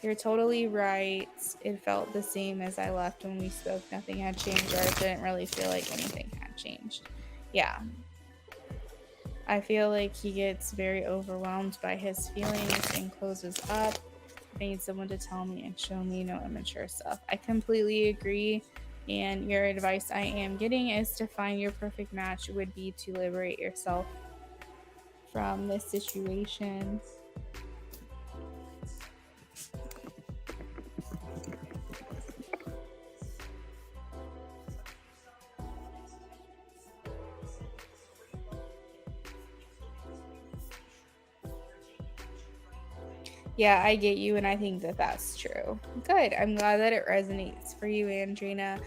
You're totally right. It felt the same as I left when we spoke. Nothing had changed, or I didn't really feel like anything had changed. Yeah. I feel like he gets very overwhelmed by his feelings and closes up. I need someone to tell me and show me no immature stuff. I completely agree. And your advice I am getting is to find your perfect match would be to liberate yourself from this situation. Yeah, I get you, and I think that that's true. Good. I'm glad that it resonates for you, Andrina.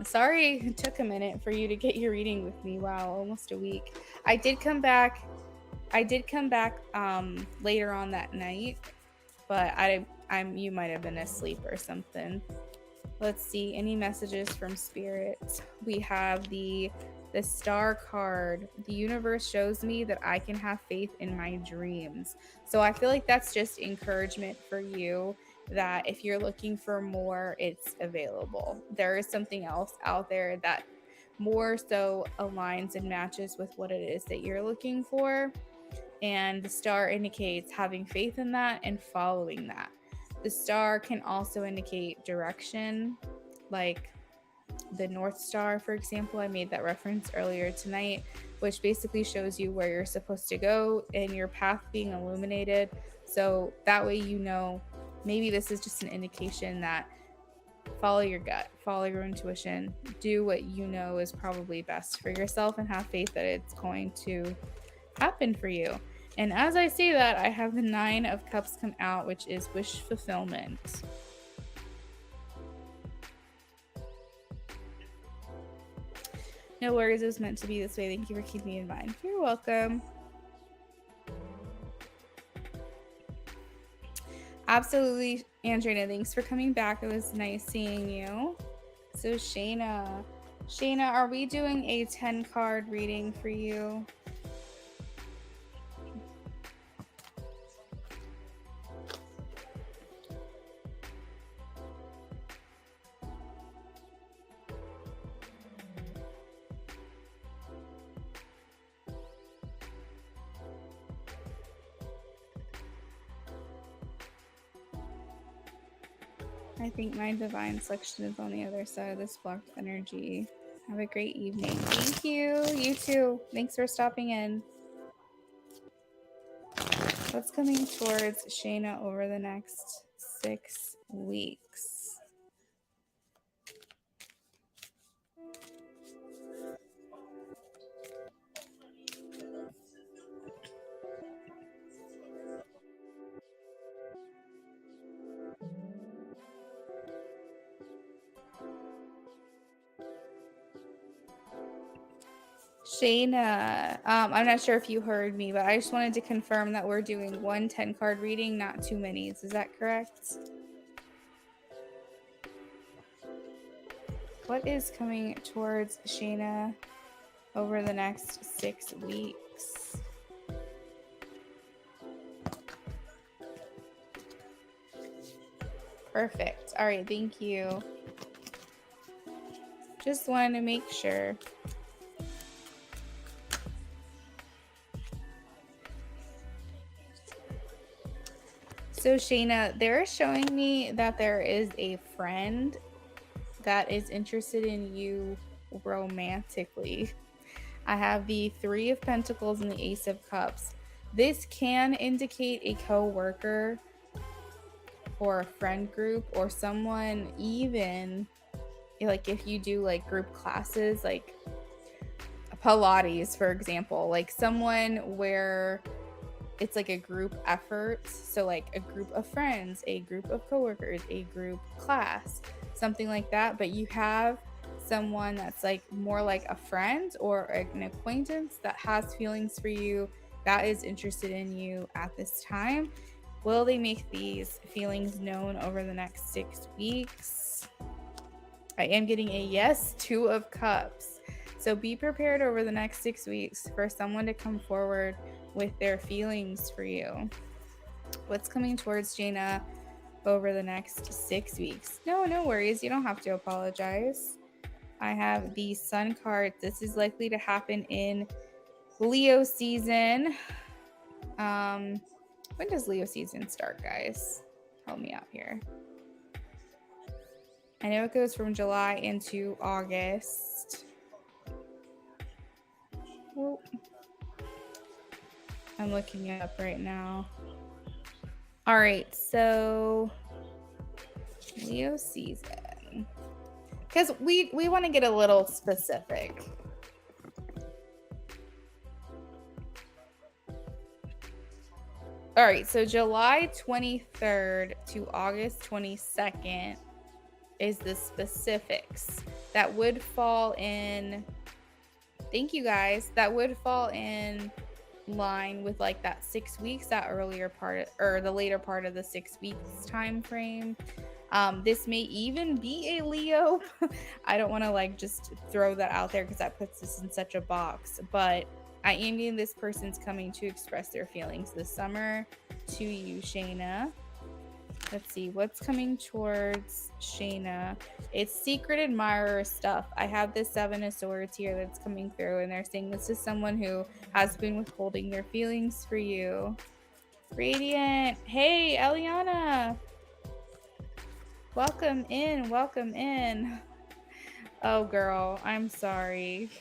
Sorry it took a minute for you to get your reading with me. Wow, almost a week. I did come back later on that night, but you might have been asleep or something. Let's see, any messages from Spirit. We have the star card. The universe shows me that I can have faith in my dreams. So I feel like that's just encouragement for you, that if you're looking for more, it's available. There is something else out there that more so aligns and matches with what it is that you're looking for. And the star indicates having faith in that and following that. The star can also indicate direction, like the North Star, for example. I made that reference earlier tonight, which basically shows you where you're supposed to go and your path being illuminated. So that way, you know, maybe this is just an indication that follow your gut, follow your intuition, do what you know is probably best for yourself, and have faith that it's going to happen for you. And as I say that, I have the 9 of Cups come out, which is wish fulfillment. No worries, it was meant to be this way. Thank you for keeping me in mind. You're welcome. Absolutely, Andrina, thanks for coming back. It was nice seeing you. So Shayna, are we doing a 10 card reading for you? I think my divine selection is on the other side of this blocked energy. Have a great evening. Thank you. You too. Thanks for stopping in. What's coming towards Shayna over the next 6 weeks? Shayna, I'm not sure if you heard me, but I just wanted to confirm that we're doing one 10 card reading, not too many. Is that correct? What is coming towards Shayna over the next 6 weeks? Perfect. All right, thank you. Just wanted to make sure. So Shayna, they're showing me that there is a friend that is interested in you romantically. I have the 3 of Pentacles and the Ace of Cups. This can indicate a co-worker or a friend group or someone, even like if you do like group classes, like Pilates, for example, like someone where it's like a group effort. So like a group of friends, a group of coworkers, a group class, something like that. But you have someone that's like more like a friend or an acquaintance that has feelings for you, that is interested in you at this time. Will they make these feelings known over the next 6 weeks? I am getting a yes, 2 of Cups. So be prepared over the next 6 weeks for someone to come forward with their feelings for you. What's coming towards Jaina over the next 6 weeks? No worries. You don't have to apologize. I have the Sun card. This is likely to happen in Leo season. When does Leo season start, guys? Help me out here. I know it goes from July into August. Whoa. I'm looking it up right now. All right, so Leo season. Because we want to get a little specific. All right, so July 23rd to August 22nd is the specifics. That would fall in, thank you guys, that would fall in line with like that 6 weeks, that earlier part or the later part of the 6 weeks time frame. This may even be a Leo. I don't want to like just throw that out there because that puts this in such a box, but I am getting this person's coming to express their feelings this summer to you, Shayna. Let's see what's coming towards Shayna. It's secret admirer stuff. I have this 7 of Swords here that's coming through, and they're saying this is someone who has been withholding their feelings for you. Radiant. Hey, Eliana. Welcome in. Welcome in. Oh, girl, I'm sorry.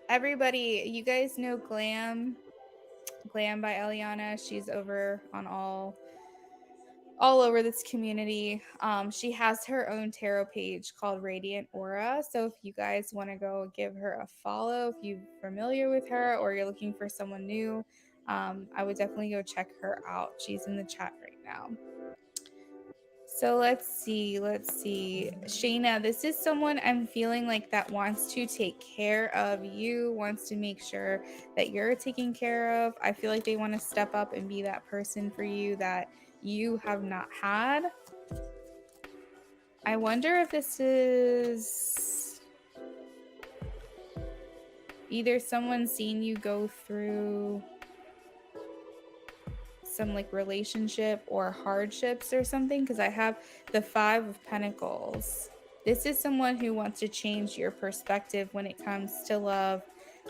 Everybody, you guys know Glam by Eliana. She's over on all over this community. She has her own tarot page called Radiant Aura. So if you guys want to go give her a follow, if you're familiar with her or you're looking for someone new, I would definitely go check her out. She's in the chat right now. So let's see. Shayna, this is someone I'm feeling like that wants to take care of you, wants to make sure that you're taken care of. I feel like they want to step up and be that person for you that you have not had. I wonder if this is either someone seen you go through some like relationship or hardships or something, because I have the 5 of Pentacles. This is someone who wants to change your perspective when it comes to love.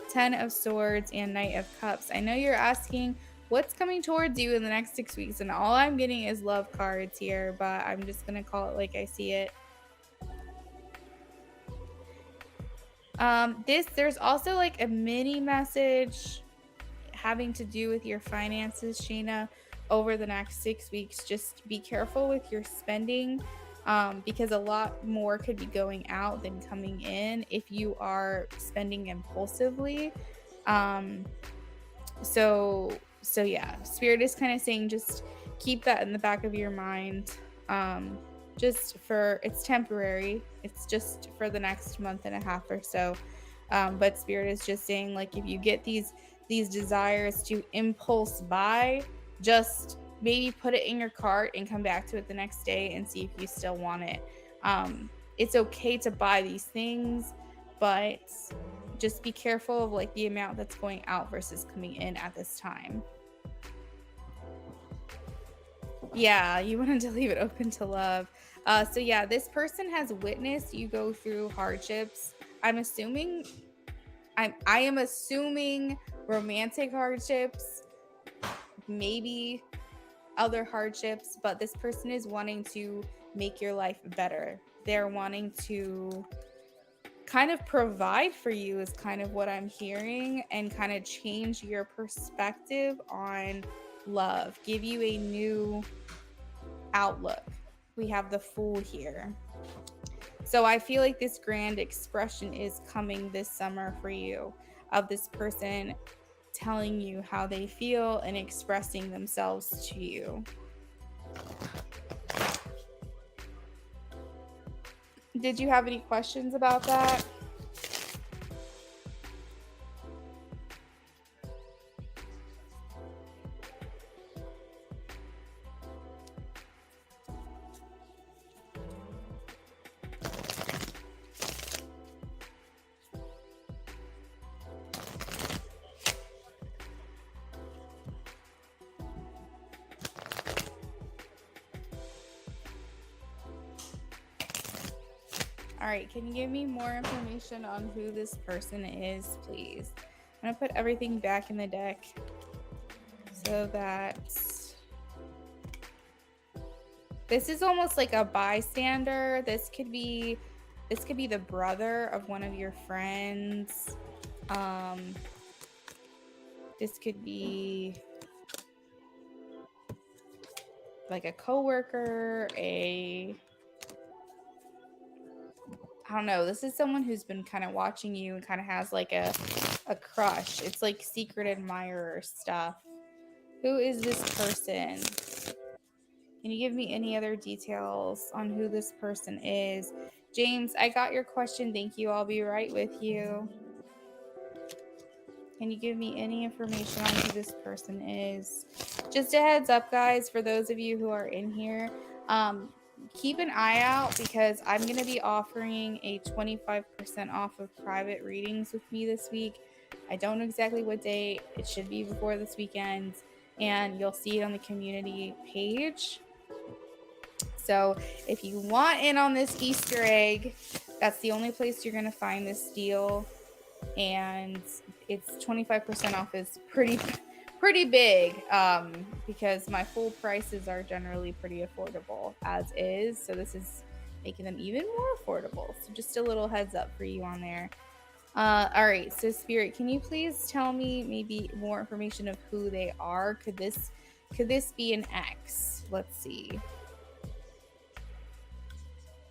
10 of Swords and Knight of Cups. I know you're asking what's coming towards you in the next 6 weeks, and all I'm getting is love cards here, but I'm just gonna call it like I see it. There's also like a mini message having to do with your finances, Shayna, over the next 6 weeks. Just be careful with your spending, because a lot more could be going out than coming in if you are spending impulsively. So yeah, Spirit is kind of saying just keep that in the back of your mind. Just for, it's temporary, it's just for the next month and a half or so. But Spirit is just saying, like, if you get these desires to impulse buy, just maybe put it in your cart and come back to it the next day and see if you still want it. It's okay to buy these things, but just be careful of like the amount that's going out versus coming in at this time. Yeah, you wanted to leave it open to love. So yeah, this person has witnessed you go through hardships. I am assuming romantic hardships, maybe other hardships, but this person is wanting to make your life better. They're wanting to kind of provide for you, is kind of what I'm hearing, and kind of change your perspective on love, give you a new outlook. We have the Fool here. So I feel like this grand expression is coming this summer for you, of this person telling you how they feel and expressing themselves to you. Did you have any questions about that? All right, can you give me more information on who this person is, please? I'm gonna put everything back in the deck so that this is almost like a bystander. This could be the brother of one of your friends. This could be like a coworker, I don't know. This is someone who's been kind of watching you and kind of has like a crush. It's like secret admirer stuff. Who is this person? Can you give me any other details on who this person is? James, I got your question. Thank you. I'll be right with you. Can you give me any information on who this person is? Just a heads up, guys, for those of you who are in here, keep an eye out, because I'm going to be offering a 25% off of private readings with me this week. I don't know exactly what day. It should be before this weekend, and you'll see it on the community page. So if you want in on this Easter egg, that's the only place you're going to find this deal. And it's 25% off is pretty big, because my full prices are generally pretty affordable as is. So this is making them even more affordable. So just a little heads up for you on there. All right, so Spirit, can you please tell me maybe more information of who they are? Could this be an ex? Let's see.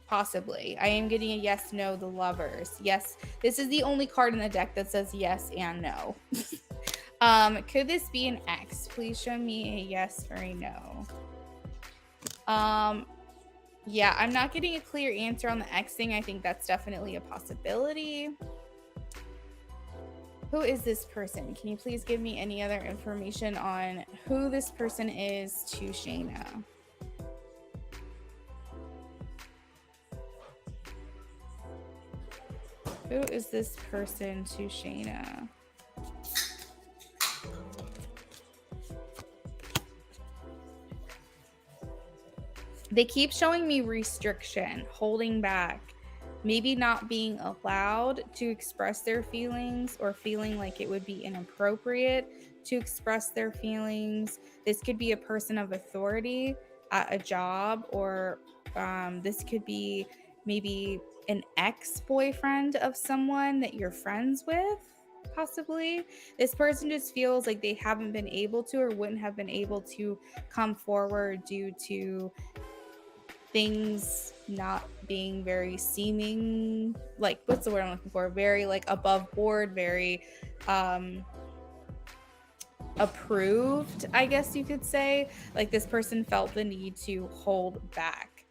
Possibly. I am getting a yes, no, the lovers. Yes, this is the only card in the deck that says yes and no. Could this be an ex? Please show me a yes or a no. Yeah, I'm not getting a clear answer on the X thing. I think that's definitely a possibility. Who is this person? Can you please give me any other information on who this person is to Shayna? Who is this person to Shayna? They keep showing me restriction, holding back, maybe not being allowed to express their feelings or feeling like it would be inappropriate to express their feelings. This could be a person of authority at a job, or this could be maybe an ex-boyfriend of someone that you're friends with. Possibly this person just feels like they haven't been able to or wouldn't have been able to come forward due to things not being very seeming, like, what's the word I'm looking for, very like above board, very approved, I guess you could say. Like this person felt the need to hold back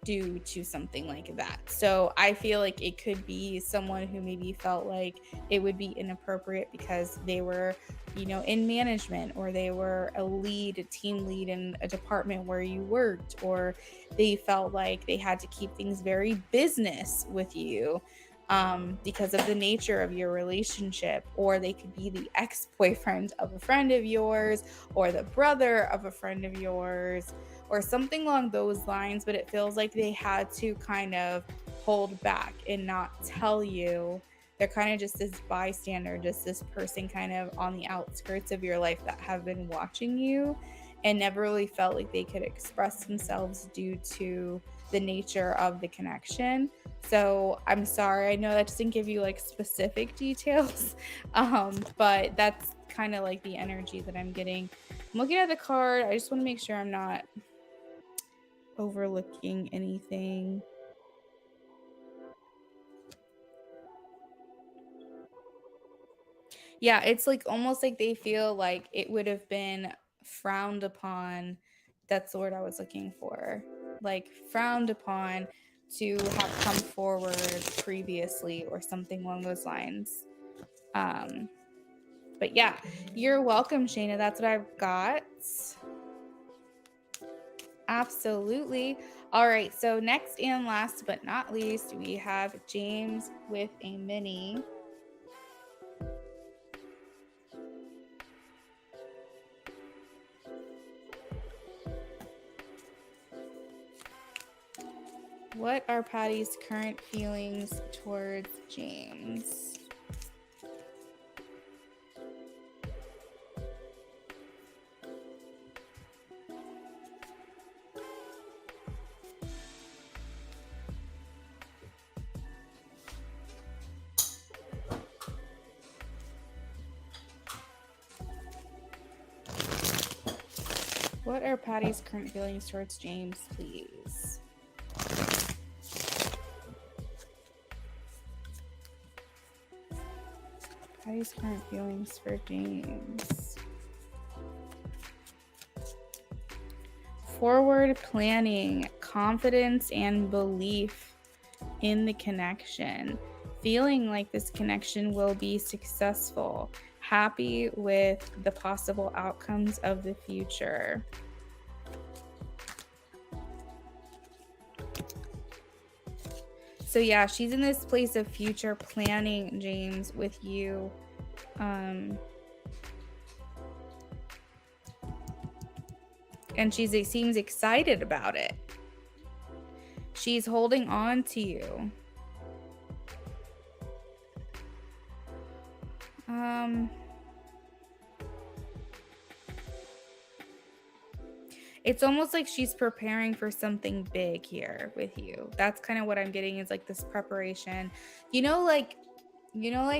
due to something like that. So I feel like it could be someone who maybe felt like it would be inappropriate because they were, you know, in management, or they were a team lead in a department where you worked, or they felt like they had to keep things very business with you because of the nature of your relationship. Or they could be the ex-boyfriend of a friend of yours, or the brother of a friend of yours, or something along those lines. But it feels like they had to kind of hold back and not tell you. They're kind of just this bystander, just this person kind of on the outskirts of your life that have been watching you and never really felt like they could express themselves due to the nature of the connection. So I'm sorry, I know that doesn't give you like specific details, but that's kind of like the energy that I'm getting. I'm looking at the card. I just want to make sure I'm not overlooking anything. Yeah, it's like almost like they feel like it would have been frowned upon. That's the word I was looking for. Like frowned upon to have come forward previously or something along those lines. But yeah, you're welcome, Shayna. That's what I've got. Absolutely. All right, so next and last but not least, we have James with a mini. What are Patty's current feelings towards James? What are Patty's current feelings towards James, please? Patty's current feelings for James. Forward planning, confidence and belief in the connection. Feeling like this connection will be successful. Happy with the possible outcomes of the future. So yeah, she's in this place of future planning, James, with you. And she seems excited about it. She's holding on to you. It's almost like she's preparing for something big here with you. That's kind of what I'm getting, is like this preparation. You know, like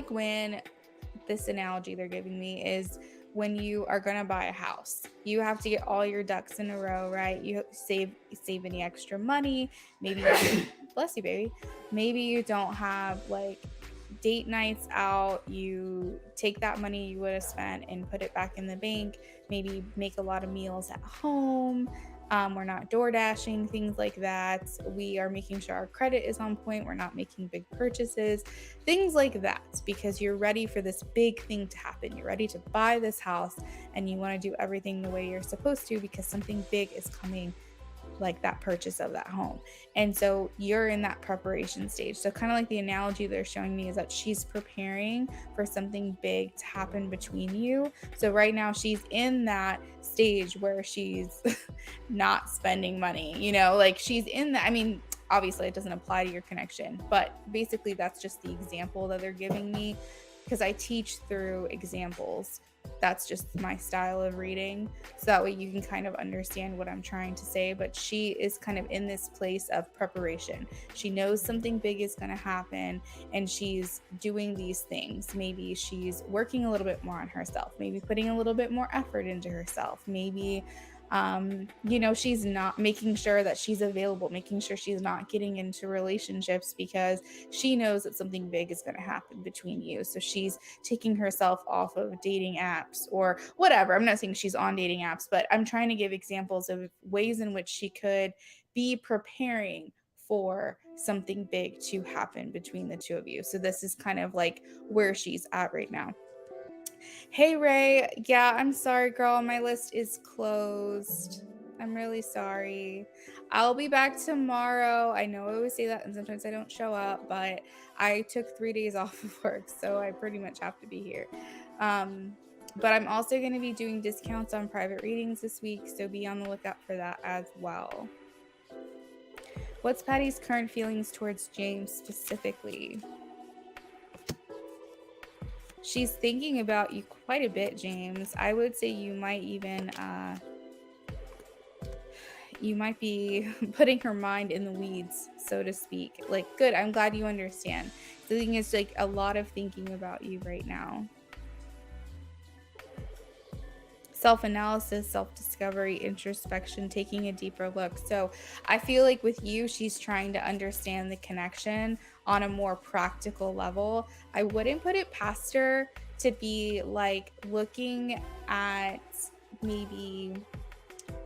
when this analogy they're giving me is when you are going to buy a house, you have to get all your ducks in a row, right? You save any extra money. Maybe bless you, baby. Maybe you don't have like date nights out. You take that money you would have spent and put it back in the bank. Maybe make a lot of meals at home. We're not door dashing, things like that. We are making sure our credit is on point. We're not making big purchases, things like that, because you're ready for this big thing to happen. You're ready to buy this house and you want to do everything the way you're supposed to because something big is coming, like that purchase of that home. And so you're in that preparation stage. So kind of like the analogy they're showing me is that she's preparing for something big to happen between you. So right now she's in that stage where she's not spending money, you know, like she's in that. I mean, obviously it doesn't apply to your connection, but basically that's just the example that they're giving me because I teach through examples. That's just my style of reading. So that way you can kind of understand what I'm trying to say. But she is kind of in this place of preparation. She knows something big is going to happen and she's doing these things. Maybe she's working a little bit more on herself, maybe putting a little bit more effort into herself. Maybe you know, she's not making sure that she's available, making sure she's not getting into relationships because she knows that something big is going to happen between you. So she's taking herself off of dating apps or whatever. I'm not saying she's on dating apps, but I'm trying to give examples of ways in which she could be preparing for something big to happen between the two of you. So this is kind of like where she's at right now. Hey, Ray. Yeah, I'm sorry, girl. My list is closed. I'm really sorry. I'll be back tomorrow. I know I always say that, and sometimes I don't show up, but I took 3 days off of work, so I pretty much have to be here. But I'm also going to be doing discounts on private readings this week, so be on the lookout for that as well. What's Patty's current feelings towards James specifically? She's thinking about you quite a bit, James. I would say you might even, you might be putting her mind in the weeds, so to speak. Like, good, I'm glad you understand. The thing is, like, a lot of thinking about you right now. Self-analysis, self-discovery, introspection, taking a deeper look. So I feel like with you, she's trying to understand the connection on a more practical level. I wouldn't put it past her to be like looking at maybe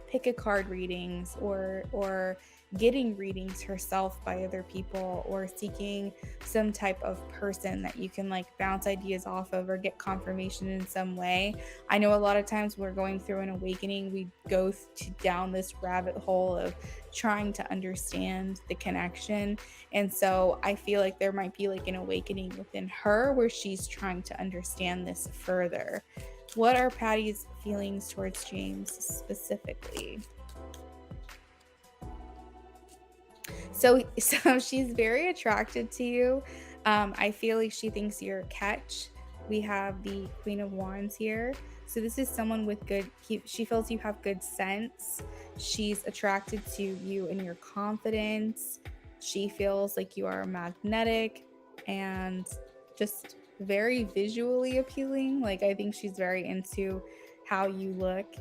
pick a card readings or getting readings herself by other people, or seeking some type of person that you can like bounce ideas off of or get confirmation in some way. I know a lot of times we're going through an awakening, we go down this rabbit hole of trying to understand the connection. And so I feel like there might be like an awakening within her where she's trying to understand this further. What are Patty's feelings towards James specifically? So she's very attracted to you. I feel like she thinks you're a catch. We have the Queen of Wands here. So this is someone with good, she feels you have good sense. She's attracted to you and your confidence. She feels like you are magnetic and just very visually appealing. Like, I think she's very into how you look.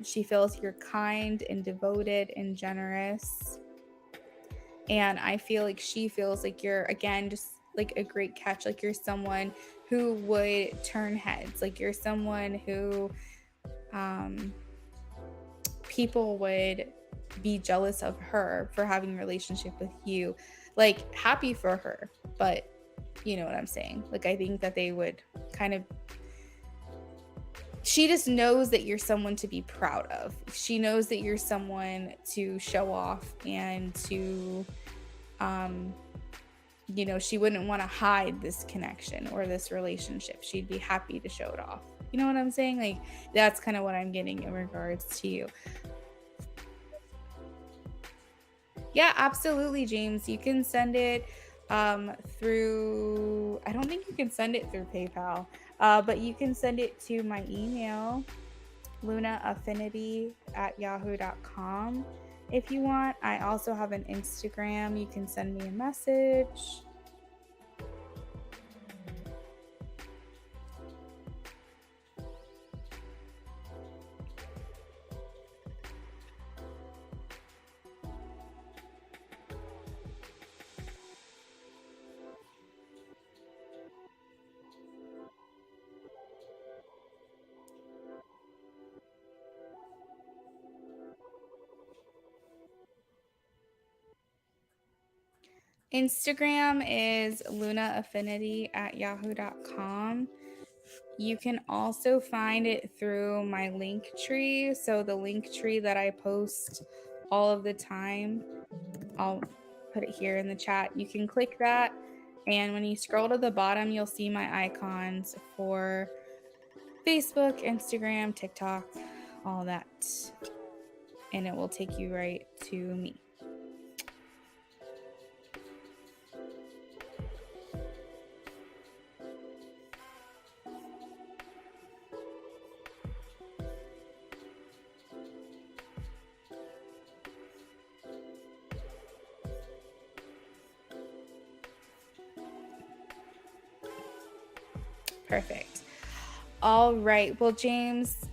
She feels you're kind and devoted and generous. And I feel like she feels like you're, again, just like a great catch. Like you're someone who would turn heads. Like you're someone who people would be jealous of her for having a relationship with you. Like happy for her, but you know what I'm saying? Like I think that they would kind of, she just knows that you're someone to be proud of. She knows that you're someone to show off and to, you know, she wouldn't want to hide this connection or this relationship. She'd be happy to show it off. You know what I'm saying? Like that's kind of what I'm getting in regards to you. Yeah, absolutely, James. You can send it through, I don't think you can send it through PayPal, but you can send it to my email. lunaaffinity@yahoo.com if you want. I also have an Instagram. You can send me a message. Instagram is lunaaffinity@yahoo.com. You can also find it through my link tree. So the link tree that I post all of the time, I'll put it here in the chat. You can click that, and when you scroll to the bottom, you'll see my icons for Facebook, Instagram, TikTok, all that. And it will take you right to me. Perfect. All right. Well, James,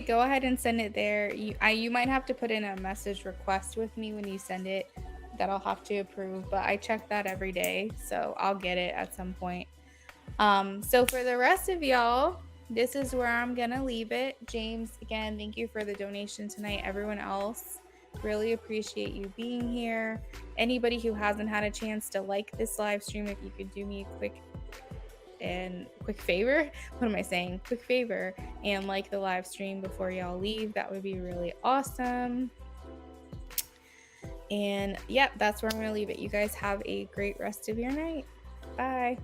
go ahead and send it there. You might have to put in a message request with me when you send it that I'll have to approve, but I check that every day, so I'll get it at some point. So for the rest of y'all, this is where I'm gonna leave it. James, again, thank you for the donation tonight. Everyone else, really appreciate you being here. Anybody who hasn't had a chance to like this live stream, if you could do me a quick favor, what am I saying? Quick favor, and like the live stream before y'all leave, that would be really awesome. And yeah, that's where I'm gonna leave it. You guys have a great rest of your night. Bye.